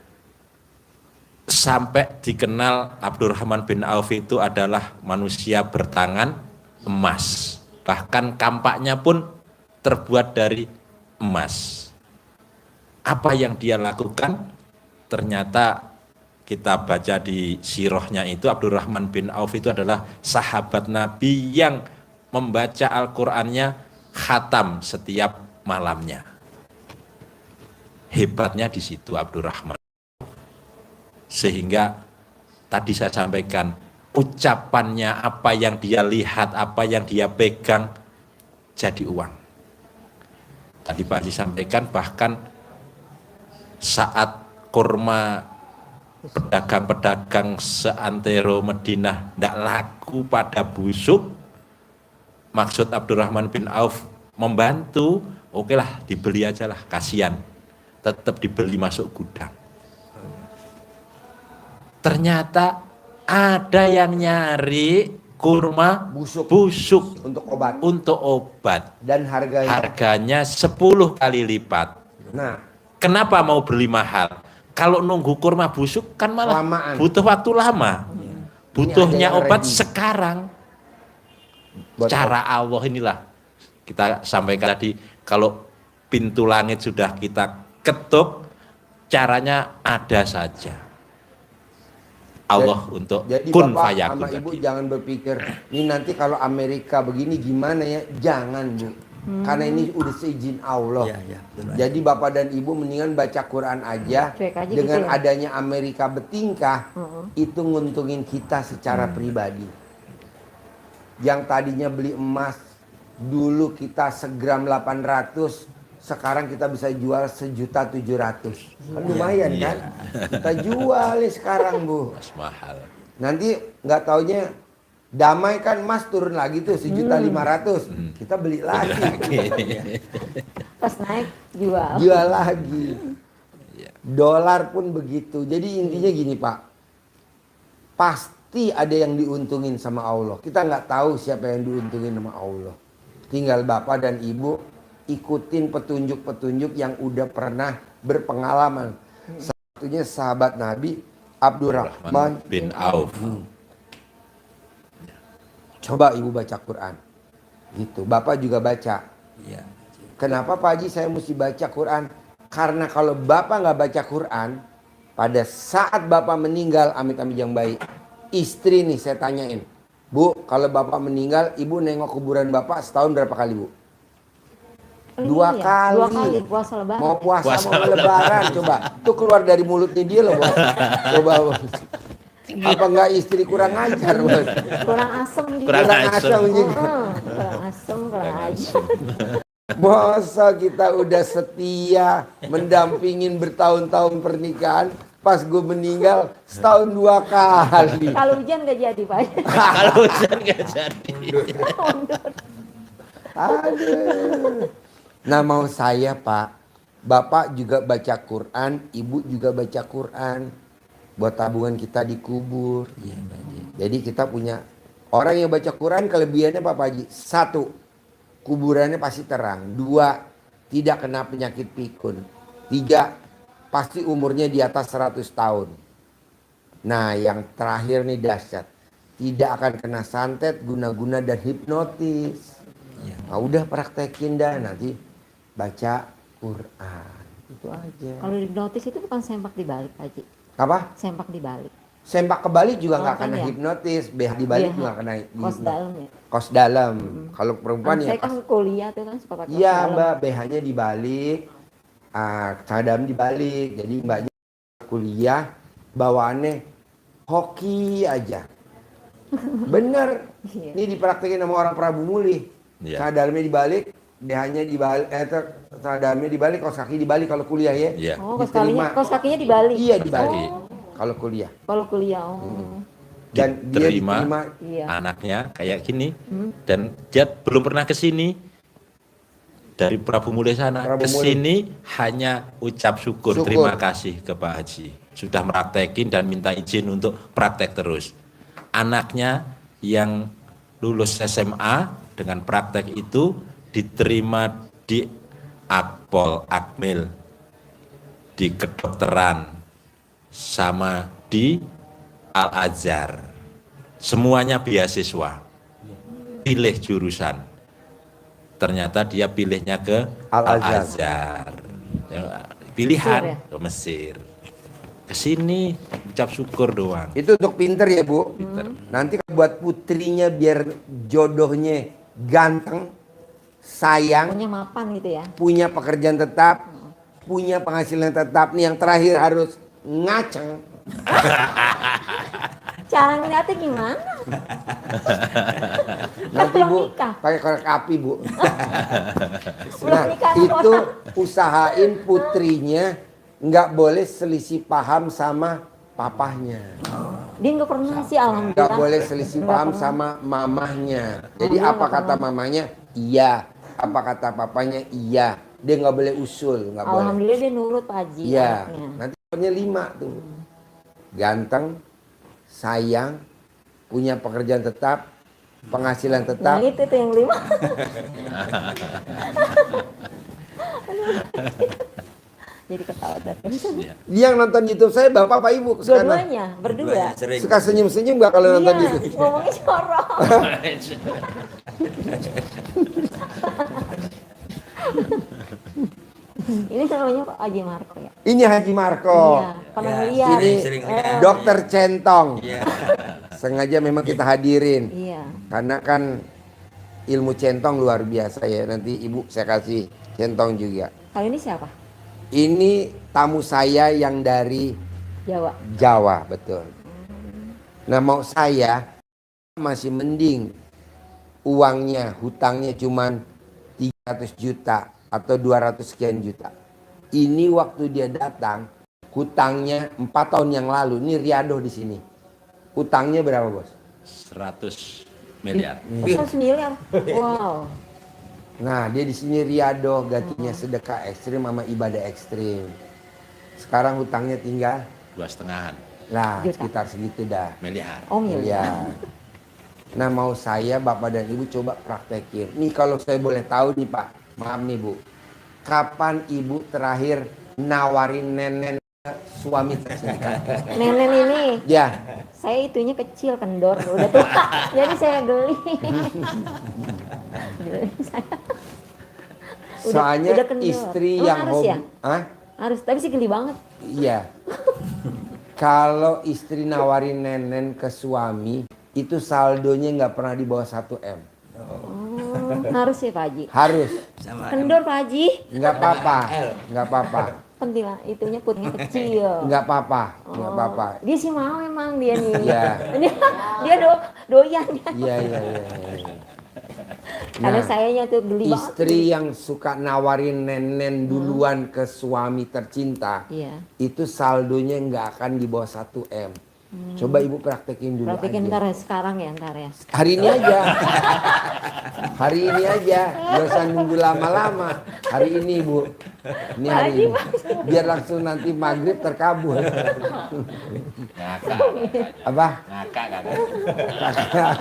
sampai dikenal Abdurrahman bin Auf itu adalah manusia bertangan emas. bahkan kampaknya pun terbuat dari emas. Apa yang dia lakukan? Ternyata kita baca di sirahnya itu, Abdurrahman bin Auf itu adalah sahabat Nabi yang membaca Al-Qur'annya khatam setiap malamnya. Hebatnya di situ Abdurrahman. Sehingga tadi saya sampaikan, ucapannya, apa yang dia lihat, apa yang dia pegang jadi uang. Tadi Pak Haji sampaikan bahkan saat kurma pedagang-pedagang seantero Madinah tidak laku pada busuk, maksud Abdurrahman bin Auf membantu, oke lah dibeli aja lah, kasihan, tetap dibeli masuk gudang. Ternyata ada yang nyari kurma busuk untuk obat dan harganya 10 kali lipat. Nah, kenapa mau beli mahal? Kalau nunggu kurma busuk kan malah Lamaan. butuh waktu lama. Butuhnya Ini ada yang obat ready. sekarang. Buat Cara Allah inilah kita sampaikan tadi, kalau pintu langit sudah kita ketuk, caranya ada saja. Allah untuk jadi kun Bapak fayakun sama Ibu tadi. jangan berpikir, ini nanti kalau Amerika begini gimana ya? Jangan Bu. Karena ini udah seizin Allah. Iya, iya, betul. Jadi Bapak dan Ibu mendingan baca Quran aja. Cuek aja Dengan gitu ya? adanya Amerika bertingkah, itu nguntungin kita secara pribadi. Yang tadinya beli emas, dulu kita segram 800, sekarang kita bisa jual 1.700.000. Kan lumayan Iya. kan? Kita jual nih sekarang Bu. Mas mahal. Nanti nggak taunya damai kan emas turun lagi tuh 1.500.000. Kita beli lagi. Pas naik jual. Jual lagi. Iya. Dolar pun begitu. Jadi intinya gini Pak, pasti ada yang diuntungin sama Allah. Kita nggak tahu siapa yang diuntungin sama Allah. Tinggal Bapak dan Ibu ikutin petunjuk-petunjuk yang udah pernah berpengalaman. Satunya sahabat Nabi Abdurrahman. bin Auf. Coba Ibu baca Quran. Gitu. Bapak juga baca. Iya. Kenapa Pak Haji saya mesti baca Quran? Karena kalau Bapak nggak baca Quran, pada saat Bapak meninggal, amit-amit yang baik, istri nih saya tanyain, Bu, kalau Bapak meninggal, Ibu nengok kuburan Bapak setahun berapa kali Bu? Dua Iya, kali. 2 kali puasa lebaran. Mau puasa, Puasa mau lebaran, coba. Itu keluar dari mulutnya dia loh, Bos. Coba, Bos. Apa enggak istri kurang ajar, Bos? Kurang asem juga. Kurang asem. juga. Kurang asem, kurang aja. Masa kita udah setia mendampingin bertahun-tahun pernikahan, pas gue meninggal setahun 2 kali. Kalau hujan gak jadi Pak. Kalau hujan nggak jadi. Aduh. Nah mau saya Pak, Bapak juga baca Quran, Ibu juga baca Quran. Buat tabungan kita dikubur. Jadi kita punya orang yang baca Quran, kelebihannya Pak Haji. 1, kuburannya pasti terang. 2, tidak kena penyakit pikun. 3, pasti umurnya di atas 100 tahun. Nah yang terakhir nih dahsyat. Tidak akan kena santet, guna-guna dan hipnotis. Nah, udah praktekin dah nanti baca Quran. Itu aja. Kalau hipnotis itu bukan sempak dibalik Pak Haji. Apa? Sempak dibalik. Sempak kebalik juga nggak Oh, kan kena ya? hipnotis, BH dibalik BH. juga kena Kos dalam ya. kos dalam. Kalau perempuan ya Saya kan kuliah tuh kan suka pakai kos iya dalam. Mbak, BH-nya dibalik, cadam dibalik. Jadi Mbaknya kuliah bawaannya hoki aja. Bener. Iya. Ini dipraktekin sama orang Prabu Muli. Iya. Cadamnya dibalik, BH-nya dibalik, cadamnya dibalik, kaos kaki dibalik kalau kuliah ya. Iya. Oh, Diterima. kos kakinya dibalik. Iya dibalik. Oh, Kalau kuliah. kalau kuliah. Oh. Dan dia Diterima. diterima Iya. Anaknya kayak gini, dan dia belum pernah ke sini. Dari Prabu Muli sana Prabu ke Muli. sini hanya ucap syukur, Syukur. terima kasih ke Pak Haji. Sudah praktekin dan minta izin untuk praktek terus. Anaknya yang lulus SMA dengan praktek itu diterima di Akpol, Akmil, di kedokteran, sama di Al-Azhar. Semuanya beasiswa. Pilih jurusan. ternyata dia pilihnya ke Al-Azhar. Al-Azhar. Ya, pilihan Mesir ya? ke Mesir. Ke sini ucap syukur doang. Itu untuk pinter ya Bu. Pinter. Nanti buat putrinya biar jodohnya ganteng, sayang, Punya mapan gitu ya. punya pekerjaan tetap, punya penghasilan tetap. Nih yang terakhir harus ngaceng. Cara ngeliatnya gimana? Nanti belum Bu nikah. pakai korek api Bu. Belum Nah nikah, itu usahain putrinya nggak boleh selisih paham sama papahnya. Dia nggak pernah sih, Nggak alhamdulillah. boleh selisih Nggak paham pernah. sama mamahnya. Jadi Alhamdulillah apa nggak kata pernah. mamanya? Iya. Apa kata papanya? Iya. Dia nggak boleh usul, nggak boleh. Alhamdulillah dia nurut Pak Haji Iya. anaknya. Nanti punya 5 tuh. Ganteng, sayang, punya pekerjaan tetap, penghasilan Nah tetap. itu tuh yang 5. Jadi ketawa terus. Iya. Dia yang nonton YouTube saya bapak apa ibu sekarang? Dua-duanya, berdua. Sering. Suka senyum-senyum nggak kalau nonton Iya, YouTube? ngomongnya jorok. Ini namanya Pak Haji Marco ya. Ini Haji Marco. Iya, pernah Ya, lihat. Ini sering Eh, lihat. Dokter Centong. Iya. Sengaja memang kita hadirin. Iya. Karena kan ilmu centong luar biasa ya. Nanti ibu saya kasih centong juga. Kalau ini siapa? Ini tamu saya yang dari Jawa. Jawa, betul. Nah mau saya masih mending uangnya, hutangnya cuman 300 juta atau 200 sekian juta. Ini waktu dia datang, hutangnya 4 tahun yang lalu. Ini Riado di sini. Hutangnya berapa bos? 100 miliar. 100 miliar. Wow. Nah dia di sini Riado, gantinya sedekah ekstrim sama ibadah ekstrim. Sekarang hutangnya tinggal, 2,5 nah Juta. sekitar segitu dah. miliar. Oh miliar. Miliar. Nah mau saya bapak dan ibu coba praktekin. Nih kalau saya boleh tahu nih pak, maaf nih bu, kapan ibu terakhir nawarin nenek ke suami tercinta? Nenek ini, Ya, saya itunya kecil kendor, udah tua. Jadi saya geli. Saya- soalnya udah kendor. istri Emang yang harus hobi, ya? Hah? Harus, tapi sih geli banget. Iya. Kalau istri nawarin nenen ke suami, itu saldonya nggak pernah di bawah 1 M. Oh, harus ya Pak Haji. Harus, Sama Kendor Pak Haji. nggak apa-apa, nggak apa-apa, Penting lah, itunya putnya kecil. nggak apa-apa, nggak apa-apa. Dia sih mau emang dia nih. Iya. Dia doyan dia. Iya, iya, iya. iya. Karena Nah, sayanya tuh geli banget. istri yang suka nawarin nenen duluan ke suami tercinta, Iya. itu saldonya nggak akan di bawah 1 M. Coba ibu praktekin dulu Praktekin aja. ntar ya, sekarang ya ntar ya. Hari ini aja. Hari ini aja. Gak usah nunggu lama-lama. Hari ini bu. Ini hari ini. Biar langsung nanti maghrib terkabul. Ngakak. Apa? Ngakak kakak.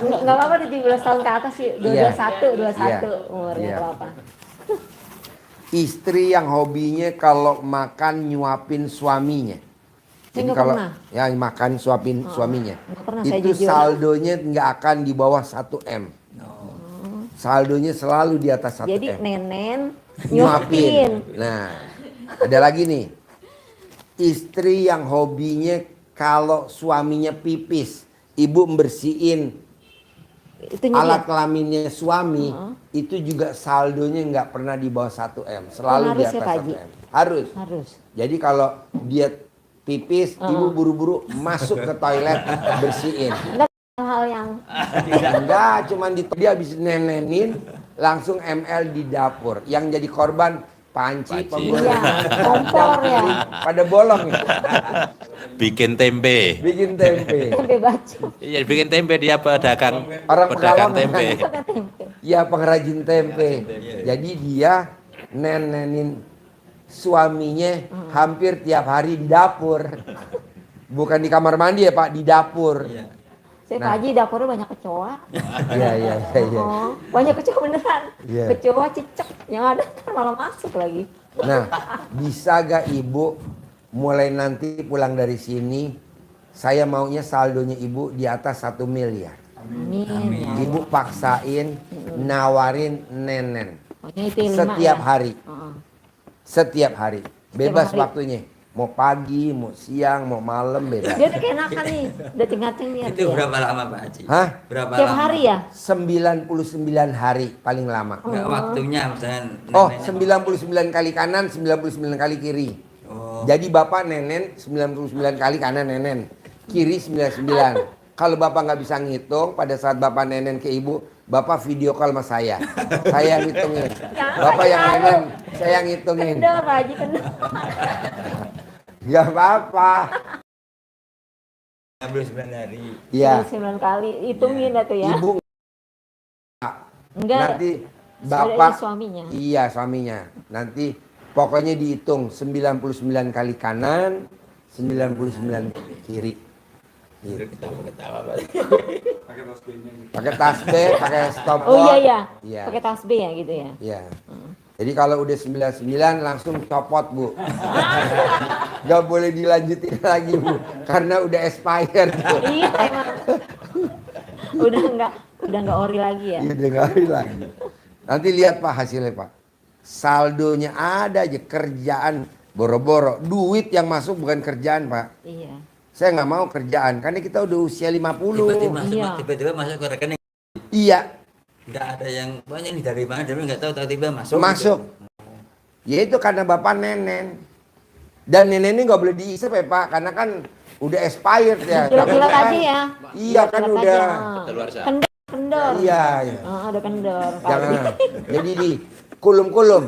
Nggak apa-apa 17 tahun ke atas sih. Iya. 21 Iya. umurnya Iya. nggak apa. Istri yang hobinya kalau makan nyuapin suaminya. Saya nggak kalau pernah. ya makan suapin suaminya. Nggak pernah, saya Itu jujur. saldonya nggak akan di bawah 1 M. Saldonya selalu di atas 1 Jadi M. nenen Nyuapin. nyuapin. Nah, ada lagi nih. Istri yang hobinya kalau suaminya pipis, ibu bersihin Itunya alat dia. kelaminnya suami, itu juga saldonya nggak pernah di bawah 1 M, selalu di harus ya, atas Pak 1 Haji? M. Harus. Harus. Jadi kalau dia pipis, ibu buru-buru masuk ke toilet bersihin. Enggak hal yang Enggak, cuman dia habis nenenin langsung ML di dapur. Yang jadi korban panci, Panci. pembunuh, Iya, kompor ya. pada bolong ya. Bikin tempe. Bikin tempe. tempe bacem. Iya, bikin tempe dia pedagang Orang pedagang Pekalongan. tempe. Pakai tempe. Ya pengrajin tempe. Jadi dia nenenin suaminya hampir tiap hari di dapur. Bukan di kamar mandi ya Pak, di dapur. Saya Nah. Pak Haji dapurnya banyak kecoa. Iya, iya, iya. Iya. Oh, banyak kecoa beneran. Iya. Kecoa cicak yang ada ntar malah masuk lagi. Nah, bisa gak ibu mulai nanti pulang dari sini, saya maunya saldonya ibu di atas 1 miliar. Amin. Ibu paksain nawarin nenen. Pokoknya itu 5 Setiap ya. hari. Heeh. Setiap hari. Bebas hari. waktunya. Mau pagi, mau siang, mau malam, bebas. Dia tuh keenakan nih, udah tinggal Itu berapa lama Pak Haji? Hah? Berapa Tiap lama? hari ya? 99 hari paling lama. Enggak waktunya misalnya. Oh, neneknya- 99 kali kanan, 99 kali kiri. Oh. Jadi bapak nenen 99 kali kanan nenen, kiri 99. Kalau bapak nggak bisa ngitung, pada saat bapak nenen ke ibu, bapak video call sama saya. Saya ngitungin. Bapak yang nenen, saya ngitungin. Kendor Pak Haji, kendor. Gak apa-apa. 69 hari. Ya, 9 kali, hitungin dah tuh ya. ibu Enggak, nanti bapak bapak suaminya. iya suaminya. Nanti pokoknya dihitung 99 kali kanan, 99 kiri. Gitu. Ketawa Pak. Pakai tasbihnya gitu. Pakai tasbih, pakai stopwatch. Oh iya. Iya. Pakai tasbih ya gitu ya. Iya. Jadi kalau udah 99 langsung copot, Bu. Gak boleh dilanjutin lagi, Bu. Karena udah expired, Bu. Iya emang. udah enggak ori lagi ya. Iya, udah gak ada lagi. Nanti lihat Pak hasilnya, Pak. Saldonya ada aja, kerjaan boro-boro. Duit yang masuk bukan kerjaan, Pak. Iya. Saya nggak mau kerjaan, karena kita udah usia 50. Iya. Tiba-tiba masuk ke rekening. Iya, Enggak ada yang banyak nih dari mana, dari nggak tahu tiba-tiba masuk. masuk. Ya itu karena bapak nenen. Dan nenen ini nggak boleh diisep ya Pak, karena kan udah expired ya. Kilat-kilat Takutnya aja ya. Iya kan Kilat udah. aja. Kedaluarsa. Kendor. Iya, iya. Ada kendor. Jangan. Jadi di kulum-kulum.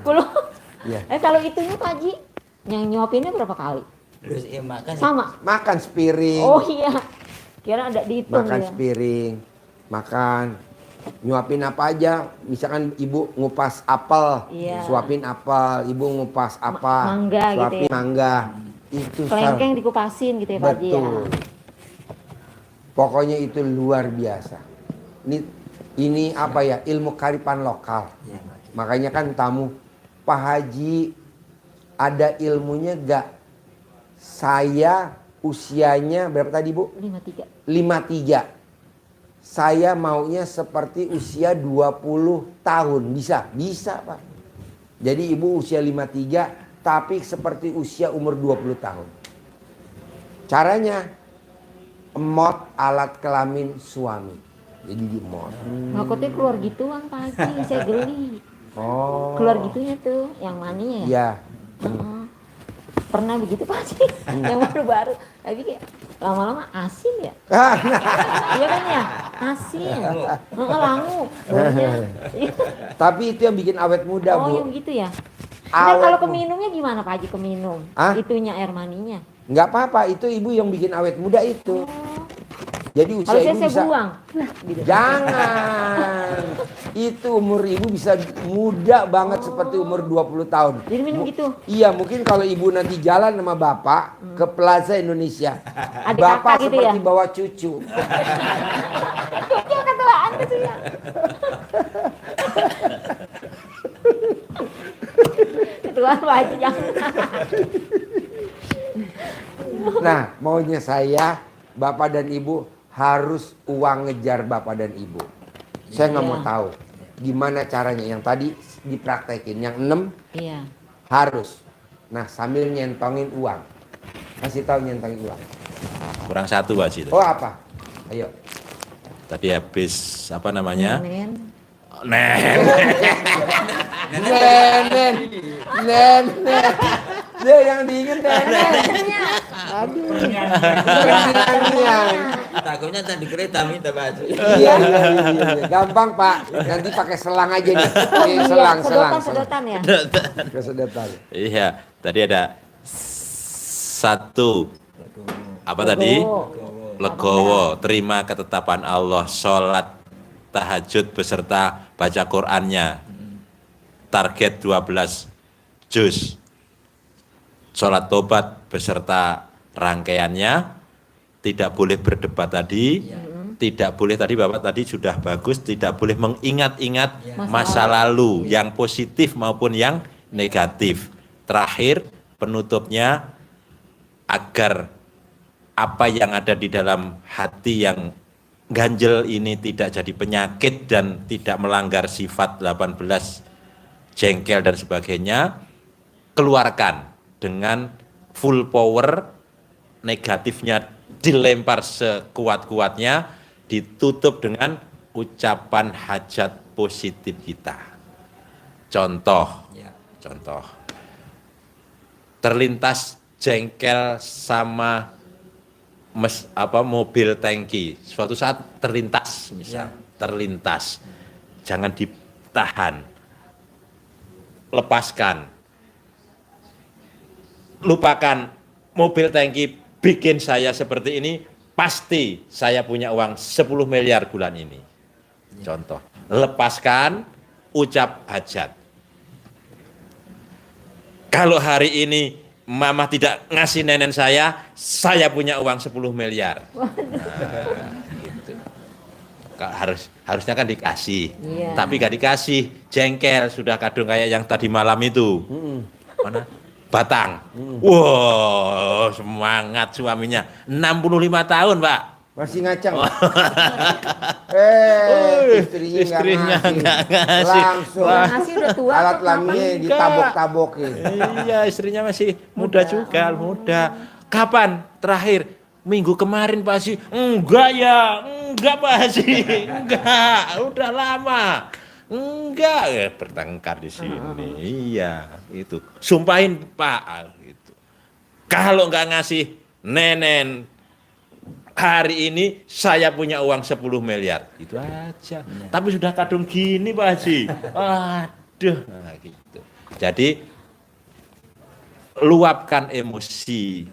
Puluh. Iya. Kalau itunya Pak Haji, yang nyuapinnya berapa kali? Terus ya makan. Sama. Makan sepiring. Oh iya. Kira ada dihitung Makan ya. sepiring. Makan. Nyuapin apa aja. Misalkan ibu ngupas apel. Iya. Suapin apel. Ibu ngupas apa. Mangga gitu Suapin ya. mangga. Itu Kelengkeng dikupasin gitu ya Pak Haji ya. betul. Pokoknya itu luar biasa. Ini apa ya, ilmu kearifan lokal. Iya, Pak. Makanya kan tamu, Pak Haji ada ilmunya gak? Saya usianya berapa tadi Bu? 53. 53. Saya maunya seperti usia 20 tahun. Bisa? Bisa Pak. Jadi ibu usia 53 tapi seperti usia umur 20 tahun. Caranya emot alat kelamin suami. Jadi di emot. Takutnya keluar gituan Pak Haji, saya geli. Oh. Keluar gitunya tuh, yang maninya ya. Iya. Heeh. Pernah begitu Pak Haji, yang baru-baru. Tapi kayak lama-lama asin ya. Iya kan ya, asin. Langu. Baunya. Tapi itu yang bikin awet muda Oh Bu. yang begitu ya. Nah Awet kalau Bu. keminumnya gimana Pak Haji keminum? Hah? Itunya air maninya. Nggak apa-apa, itu ibu yang bikin awet muda itu. Jadi usia Kalau ibu saya bisa. buang. Nah, gitu. Jangan. Itu umur ibu bisa muda banget seperti umur 20 tahun. Jadi minum gitu. Iya, mungkin kalau ibu nanti jalan sama bapak ke Plaza Indonesia. Adik Bapak kakak gitu seperti ya? bawa cucu. Kayaknya ketuaan gitu ya. Ketuaan Pak Haji jangan. Nah, maunya saya, bapak dan ibu harus uang ngejar bapak dan ibu. Saya nggak mau Iya. tahu gimana caranya. Yang tadi dipraktekin, yang 6 Iya. harus. Nah, sambil nyentongin uang. Kasih tahu nyentongin uang. Kurang satu Pak Haji. Oh apa? Ayo. Tadi habis apa namanya? Men. Nenen. Nenen. Dia yang diinget nenen. Aduh. Takutnya tadi kereta minta Pak Haji. Iya. Gampang Pak. Nanti pakai selang aja nih. Iya, Selang. sedotan ya. Kesedotan. Iya, tadi ada satu apa tadi? Legowo, terima ketetapan Allah, sholat tahajud beserta baca Qur'annya. Target 12 juz. Sholat tobat beserta rangkaiannya. Tidak boleh berdebat tadi. Tidak boleh tadi Bapak tadi sudah bagus, tidak boleh mengingat-ingat masa lalu yang positif maupun yang negatif. Terakhir penutupnya agar apa yang ada di dalam hati yang ganjel ini tidak jadi penyakit dan tidak melanggar sifat 18 jengkel dan sebagainya, keluarkan dengan full power, negatifnya dilempar sekuat-kuatnya, ditutup dengan ucapan hajat positif kita. Contoh, terlintas jengkel sama mobil tangki, suatu saat terlintas, terlintas, jangan ditahan, lepaskan, lupakan mobil tangki bikin saya seperti ini, pasti saya punya uang 10 miliar bulan ini. Contoh, lepaskan, ucap hajat. Kalau hari ini mama tidak ngasih nenek saya punya uang 10 miliar. Nah, gitu. Harusnya kan dikasih, tapi gak dikasih, jengkel, sudah kadung kayak yang tadi malam itu. Mana? Batang. Wow, semangat suaminya. 65 tahun, Pak. Masih ngacang. Istrinya nggak ngasih. Langsung Ngasih udah tua alat kok, kelaminnya ditabok-tabokin. Iya, istrinya masih muda juga, muda. Kapan terakhir? Minggu kemarin Pak Haji. Enggak Pak Haji. Enggak, udah lama. Enggak, ya bertengkar di sini. Iya, itu. Sumpahin Pak gitu. Kalau enggak ngasih nenen hari ini saya punya uang 10 miliar. Itu aja. Tapi sudah kadung gini Pak Haji. Aduh, nah, gitu. Jadi luapkan emosi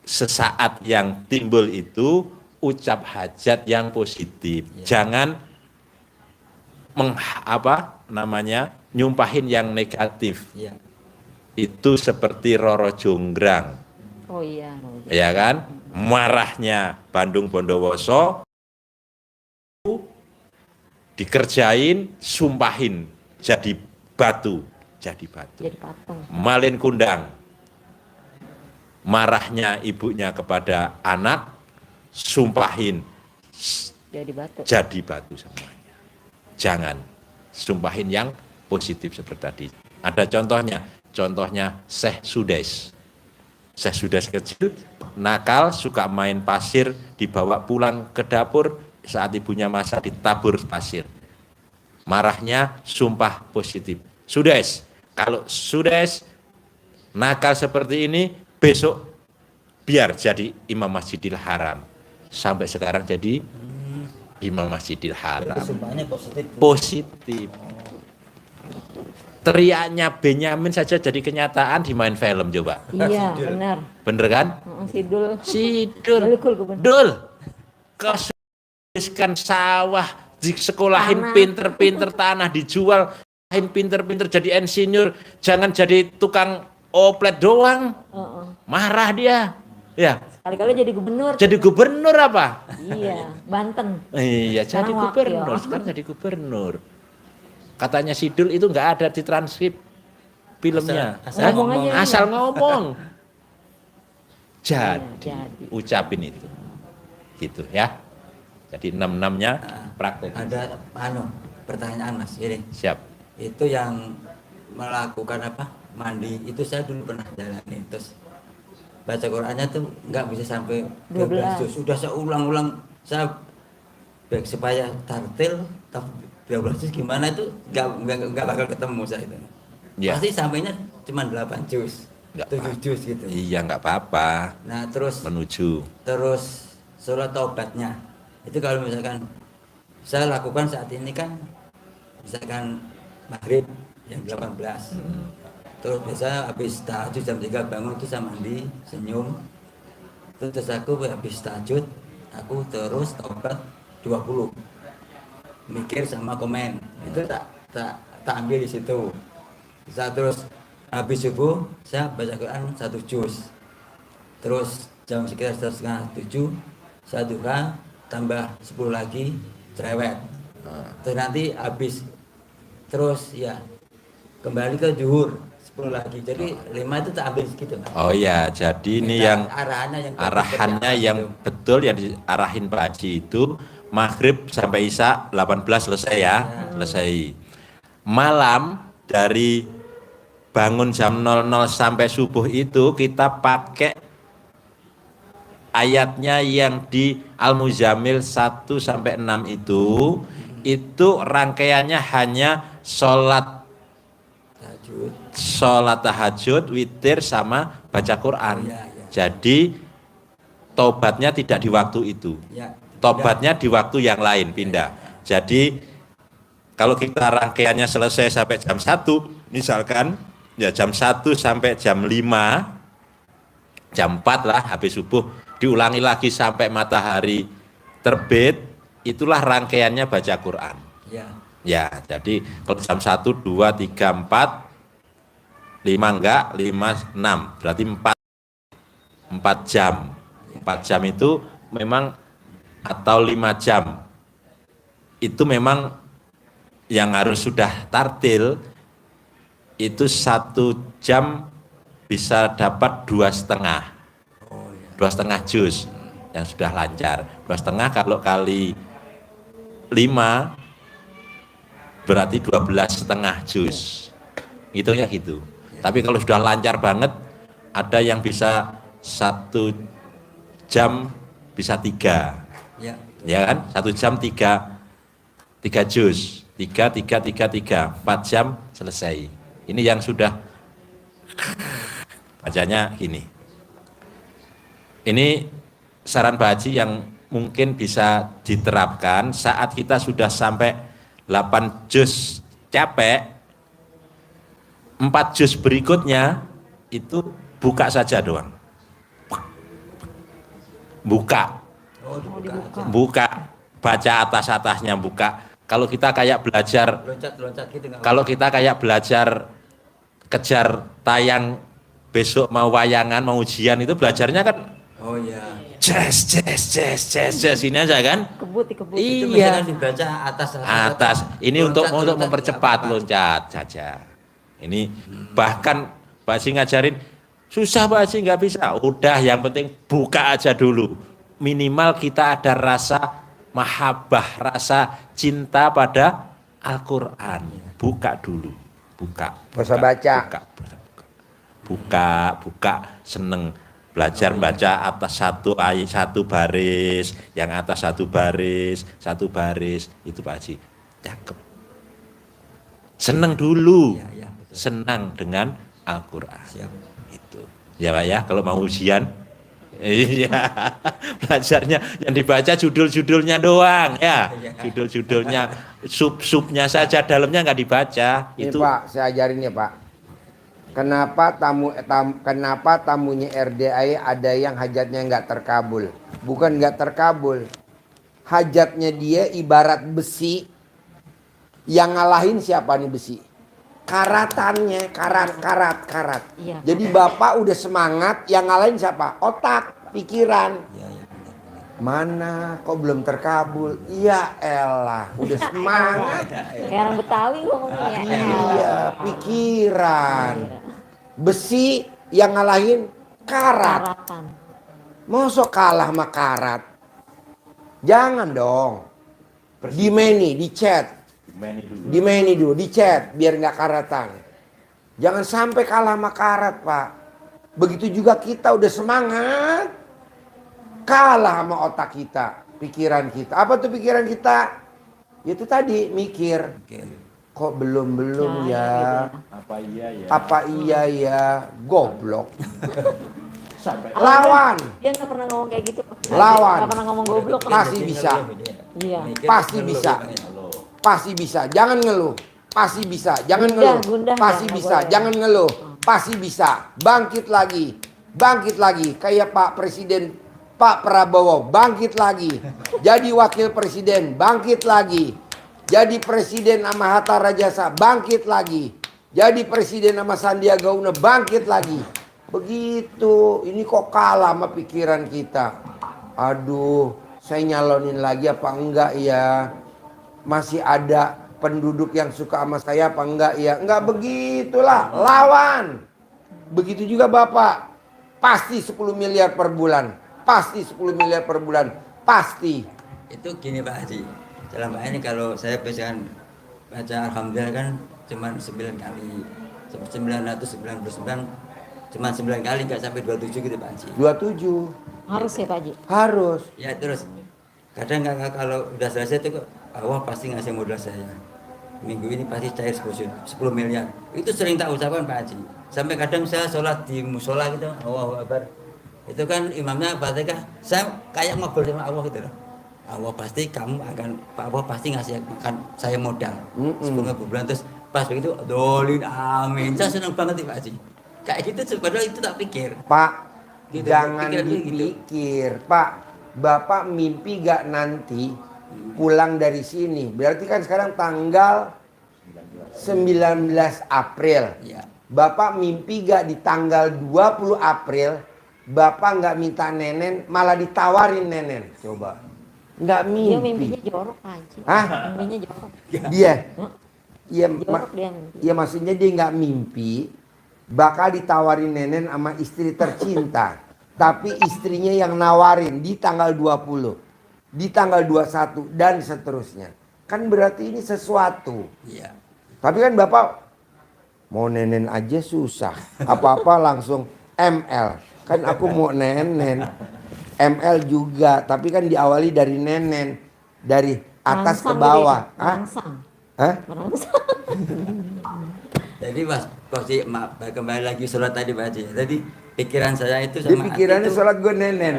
sesaat yang timbul itu, ucap hajat yang positif. Jangan nyumpahin yang negatif. Itu seperti Roro Jonggrang. Oh iya. Ya kan? Marahnya Bandung Bondowoso, dikerjain, sumpahin, jadi batu. Jadi patung. Malin Kundang, marahnya ibunya kepada anak, sumpahin, jadi batu semuanya. Jangan sumpahin yang positif seperti tadi. Ada contohnya Syekh Sudes. Syekh Sudes kecil, nakal, suka main pasir, dibawa pulang ke dapur, saat ibunya masak ditabur pasir. Marahnya sumpah positif. Sudes, kalau Sudes nakal seperti ini, besok biar jadi Imam Masjidil Haram. Sampai sekarang jadi Imam Masjidil Haram. Positif. Teriaknya Benyamin saja jadi kenyataan di main film, coba. Iya, benar. Bener kan? Sidul. Dul. Kau kan sawah, di sekolahin pinter-pinter, tanah dijual, pinter-pinter jadi insinyur, jangan jadi tukang oplet doang. Marah dia. Ya. Kali-kali jadi gubernur. Jadi gubernur apa? Iya, Banten. Iya, jadi gubernur. Sekarang jadi gubernur. Katanya Sidul itu nggak ada di transkrip filmnya. Asal ngomong. Jadi, ucapin itu. Gitu ya. Jadi 6-6-nya praktek. Ada pertanyaan Mas, ini. Siap. Itu yang melakukan mandi, itu saya dulu pernah jalani. Terus baca Qur'annya tuh nggak bisa sampai 12 juz. Sudah saya ulang-ulang, saya supaya tartil, tapi 12 juz gimana itu nggak bakal ketemu saya itu. Ya. Pasti sampainya cuma 8 juz, 7 juz gitu. Iya, nggak apa-apa. Nah terus terus sholat taubatnya itu kalau misalkan saya lakukan saat ini kan, misalkan maghrib yang 18. Terus biasa habis tahajud jam 3 bangun itu saya mandi, senyum. Terus aku habis tahajud, aku terus taubat 20. Mikir sama komen. Itu tak ambil di situ. Saya terus habis subuh saya baca Quran 1 juz. Terus jam sekitar 6:30 saya duha, tambah 10 lagi cerewet. Terus nanti habis terus ya kembali ke zuhur 10 lagi. Jadi 5 itu tak ambil segitu. Oh ya, jadi ini yang arahannya yang betul yang diarahin Pak Haji itu maghrib sampai isya 18 selesai ya, selesai. Malam dari bangun jam 00 sampai subuh itu kita pakai ayatnya yang di Al-Muzammil 1 sampai 6 itu rangkaiannya hanya sholat tahajud, witir sama baca Quran. Jadi tobatnya tidak di waktu itu. Tobatnya di waktu yang lain pindah. Jadi kalau kita rangkaiannya selesai sampai jam 1, misalkan ya jam 1 sampai jam 5, jam 4 lah habis subuh, diulangi lagi sampai matahari terbit, itulah rangkaiannya baca Quran. Ya, jadi kalau jam 1, 2, 3, 4, 5 enggak, 5, 6, berarti 4 jam. 4 jam itu memang, atau 5 jam, itu memang yang harus sudah tartil, itu 1 jam bisa dapat 2,5 juz yang sudah lancar. 2,5 kalau kali 5 berarti 12,5 juz. Gitu ya gitu. Tapi kalau sudah lancar banget, ada yang bisa 1 jam bisa 3. Ya kan? 1 jam 3 juz. 3, 4 jam selesai. Ini yang sudah bacanya gini. Ini saran Pak Haji yang mungkin bisa diterapkan saat kita sudah sampai 8 juz capek, 4 juz berikutnya itu buka saja doang. Buka, baca atas-atasnya buka. Kalau kita kayak belajar, kalau kita kayak belajar kejar tayang besok mau wayangan, mau ujian, itu belajarnya kan jazz ini aja kan? Kebut. Iya. Dibaca atas. Ini untuk mempercepat loncat saja. Ini bahkan Pak Haji ngajarin susah Pak Haji, nggak bisa. Udah, yang penting buka aja dulu. Minimal kita ada rasa mahabbah, rasa cinta pada Al-Quran. Buka dulu, buka. Buka, seneng belajar baca atas 1 ayat 1 baris, yang atas 1 baris, itu Pak Haji. Cakep. Seneng dulu, senang dengan Al-Quran. Itu. Ya Pak ya, kalau mau ujian. Iya, belajarnya yang dibaca judul-judulnya doang ya, judul-judulnya, sub-subnya saja, dalamnya nggak dibaca. Ini Itu Pak, saya ajarin ya Pak. Kenapa tamunya RDI ada yang hajatnya nggak terkabul? Bukan nggak terkabul, hajatnya dia ibarat besi. Yang ngalahin siapa nih besi? Karatannya, karat. Iya. Jadi Bapak udah semangat, yang ngalahin siapa? Otak, pikiran. Mana kok belum terkabul? Iya elah, udah semangat. Kayak orang Betawi ngomongnya. Iya, pikiran. Besi yang ngalahin karat. Karatan. Mosok kalah sama karat? Jangan dong. Di meni, di chat. Di meni dulu, di chat biar nggak karatan. Jangan sampai kalah sama karat Pak. Begitu juga kita udah semangat, kalah sama otak kita, pikiran kita. Apa tuh pikiran kita? Itu tadi mikir. Kok belum ya? Apa iya ya? Goblok. Lawan. Dia nggak pernah ngomong kayak gitu. Lawan. Nggak pernah ngomong goblok. Pasti bisa. Iya. Pasti bisa. Pasti bisa. Jangan ngeluh. Pasti bisa. Jangan ngeluh. Gundah, Pasti nggak bisa. boleh. Jangan ngeluh. Pasti bisa. Bangkit lagi. Bangkit lagi. Kayak Pak Presiden Pak Prabowo. Bangkit lagi. Jadi wakil presiden. Bangkit lagi. Jadi presiden sama Hatta Rajasa. Bangkit lagi. Jadi presiden sama Sandiaga Uno. Bangkit lagi. Begitu. Ini kok kalah sama pikiran kita. Aduh. Saya nyalonin lagi apa enggak ya? Masih ada penduduk yang suka sama saya apa enggak ya? Enggak begitulah, lawan. Begitu juga Bapak. Pasti 10 miliar per bulan. Pasti 10 miliar per bulan. Pasti. itu gini Pak Haji. Selama ini kalau saya biasakan baca alhamdulillah kan cuma 9 kali. 999 cuma 9 kali nggak sampai 27 gitu Pak Haji. 27. Harus ya Pak Haji. Harus. Ya terus kadang nggak kalau udah selesai itu Allah pasti ngasih modal saya. Minggu ini pasti cair 10 miliar. Itu sering tak ucapkan Pak Haji. Sampai kadang saya sholat di musola gitu, Allahu Akbar. Itu kan imamnya Fatihah, saya kayak ngobrol sama Allah gitu loh. Allah pasti kamu akan, Pak Allah pasti ngasih makan saya modal 10 bulan terus pas begitu dolin amin. Saya senang banget Pak Haji. Kayak gitu padahal itu tak pikir. Pak, Gitu, jangan pikiran gue gitu. dipikir. Pak, Bapak mimpi gak nanti pulang dari sini? Berarti kan sekarang tanggal 19 April. Ya. Bapak mimpi gak di tanggal 20 April Bapak nggak minta Nenen, malah ditawarin Nenen? Coba. Nggak mimpi. Dia mimpinya jorok Pak Haji. Hah? Mimpinya jorok. Dia? Iya, Jorok dia mimpi. ya maksudnya dia nggak mimpi bakal ditawarin Nenen sama istri tercinta. Tapi istrinya yang nawarin di tanggal 20, di tanggal 21 dan seterusnya. Kan berarti ini sesuatu. Iya. Tapi kan Bapak mau Nenen aja susah. Apa-apa langsung ML. Kan aku mau Nenen. ML juga, tapi kan diawali dari Nenen. Dari atas ke Merangsang bawah. gitu ya, Hah? merangsang. Hah? Merangsang. Jadi Mas, posisi kembali lagi sholat tadi Pak Haji. Tadi pikiran saya itu Di sama pikirannya hati itu sholat gue Nenen.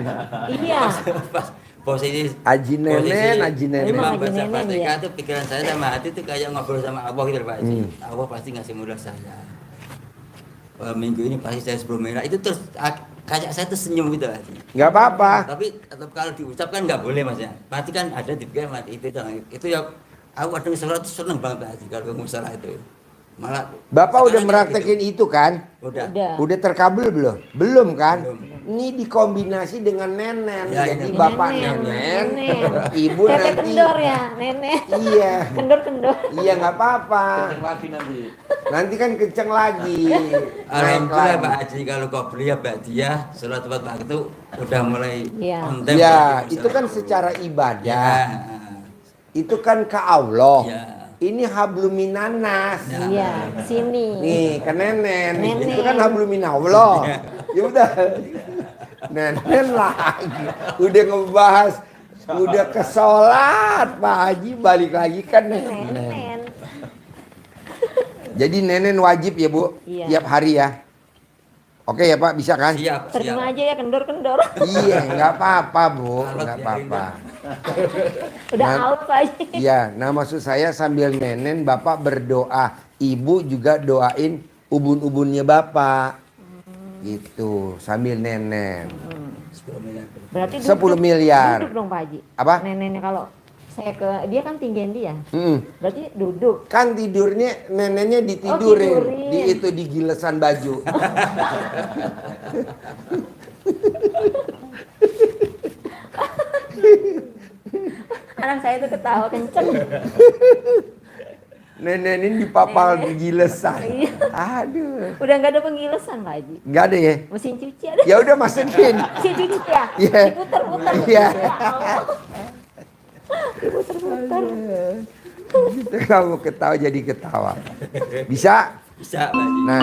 Iya. pas posisi Haji Nenen, Haji Nenen. Imam Haji baca Nenen, Fatihah ya. itu pikiran saya sama hati itu kayak ngobrol sama Allah gitu Pak Haji. Allah pasti ngasih modal saya. Minggu ini pasti saya 10 miliar. Itu terus kayak saya tuh senyum gitu Pak Haji. Nggak apa-apa. Tapi tetap kalau diucapkan nggak boleh Mas ya. Mati kan ada di pikiran mati itu jangan. Itu ya aku kadang sholat tuh seneng banget Pak Haji kalau ke musola itu. Malah Bapak udah sekarang meraktekin itu kan? Udah. Udah terkabul belum? Belum kan? Belum. Ini dikombinasi dengan Nenen. Ya, Jadi ini. Bapak Nenen, Nenen, Nenen. Ibu Tete nanti. kendor ya, nenek. Iya. Kendor-kendor. Iya nggak apa-apa. Nanti kan kenceng lagi. Naik Alhamdulillah lagi. Pak Haji kalau kau beli ya dia sholat tepat waktu udah mulai Iya. on time, Ya, Pak, itu kan secara ya. ibadah. Itu kan ke Allah. Ya. Ini habluminanas. Iya, sini. Nih, ke Nenen. Nenen. Itu kan habluminallah. Ya udah. Nenen lagi. Udah ngebahas. Udah ke sholat. Pak Haji balik lagi kan Nenen. Nenen. Jadi Nenen wajib ya Bu? Iya. Tiap hari ya? Oke ya Pak, bisa kan? Siap, Terima siap. aja ya kendor-kendor. Iya, nggak apa-apa Bu. Alat Nggak ya, apa-apa. Udah Nah, out Pak Haji. Iya, nah maksud saya sambil Nenen Bapak berdoa, Ibu juga doain ubun-ubunnya Bapak. Gitu, sambil Nenen. 10 miliar. Berarti 10 miliar. Duduk dong Pak Haji. Apa? Neneknya kalau saya ke dia kan tinggian dia. Mm. Berarti duduk. Kan tidurnya nenennya ditidurin, Oh, tidurin. di itu di gilesan baju. Anak saya tuh ketawa kenceng. Nenen ini dipapal di gilesan. Iya. Aduh, Udah nggak ada penggilesan Pak Haji. nggak ada ya? Mesin cuci ada. Ya udah masukin. Mesin cuci ya. Iya. Diputar-putar. Iya. Ya Allah. Diputar-putar. Gitu kamu ketawa jadi ketawa. Bisa? Bisa Pak Haji. Nah.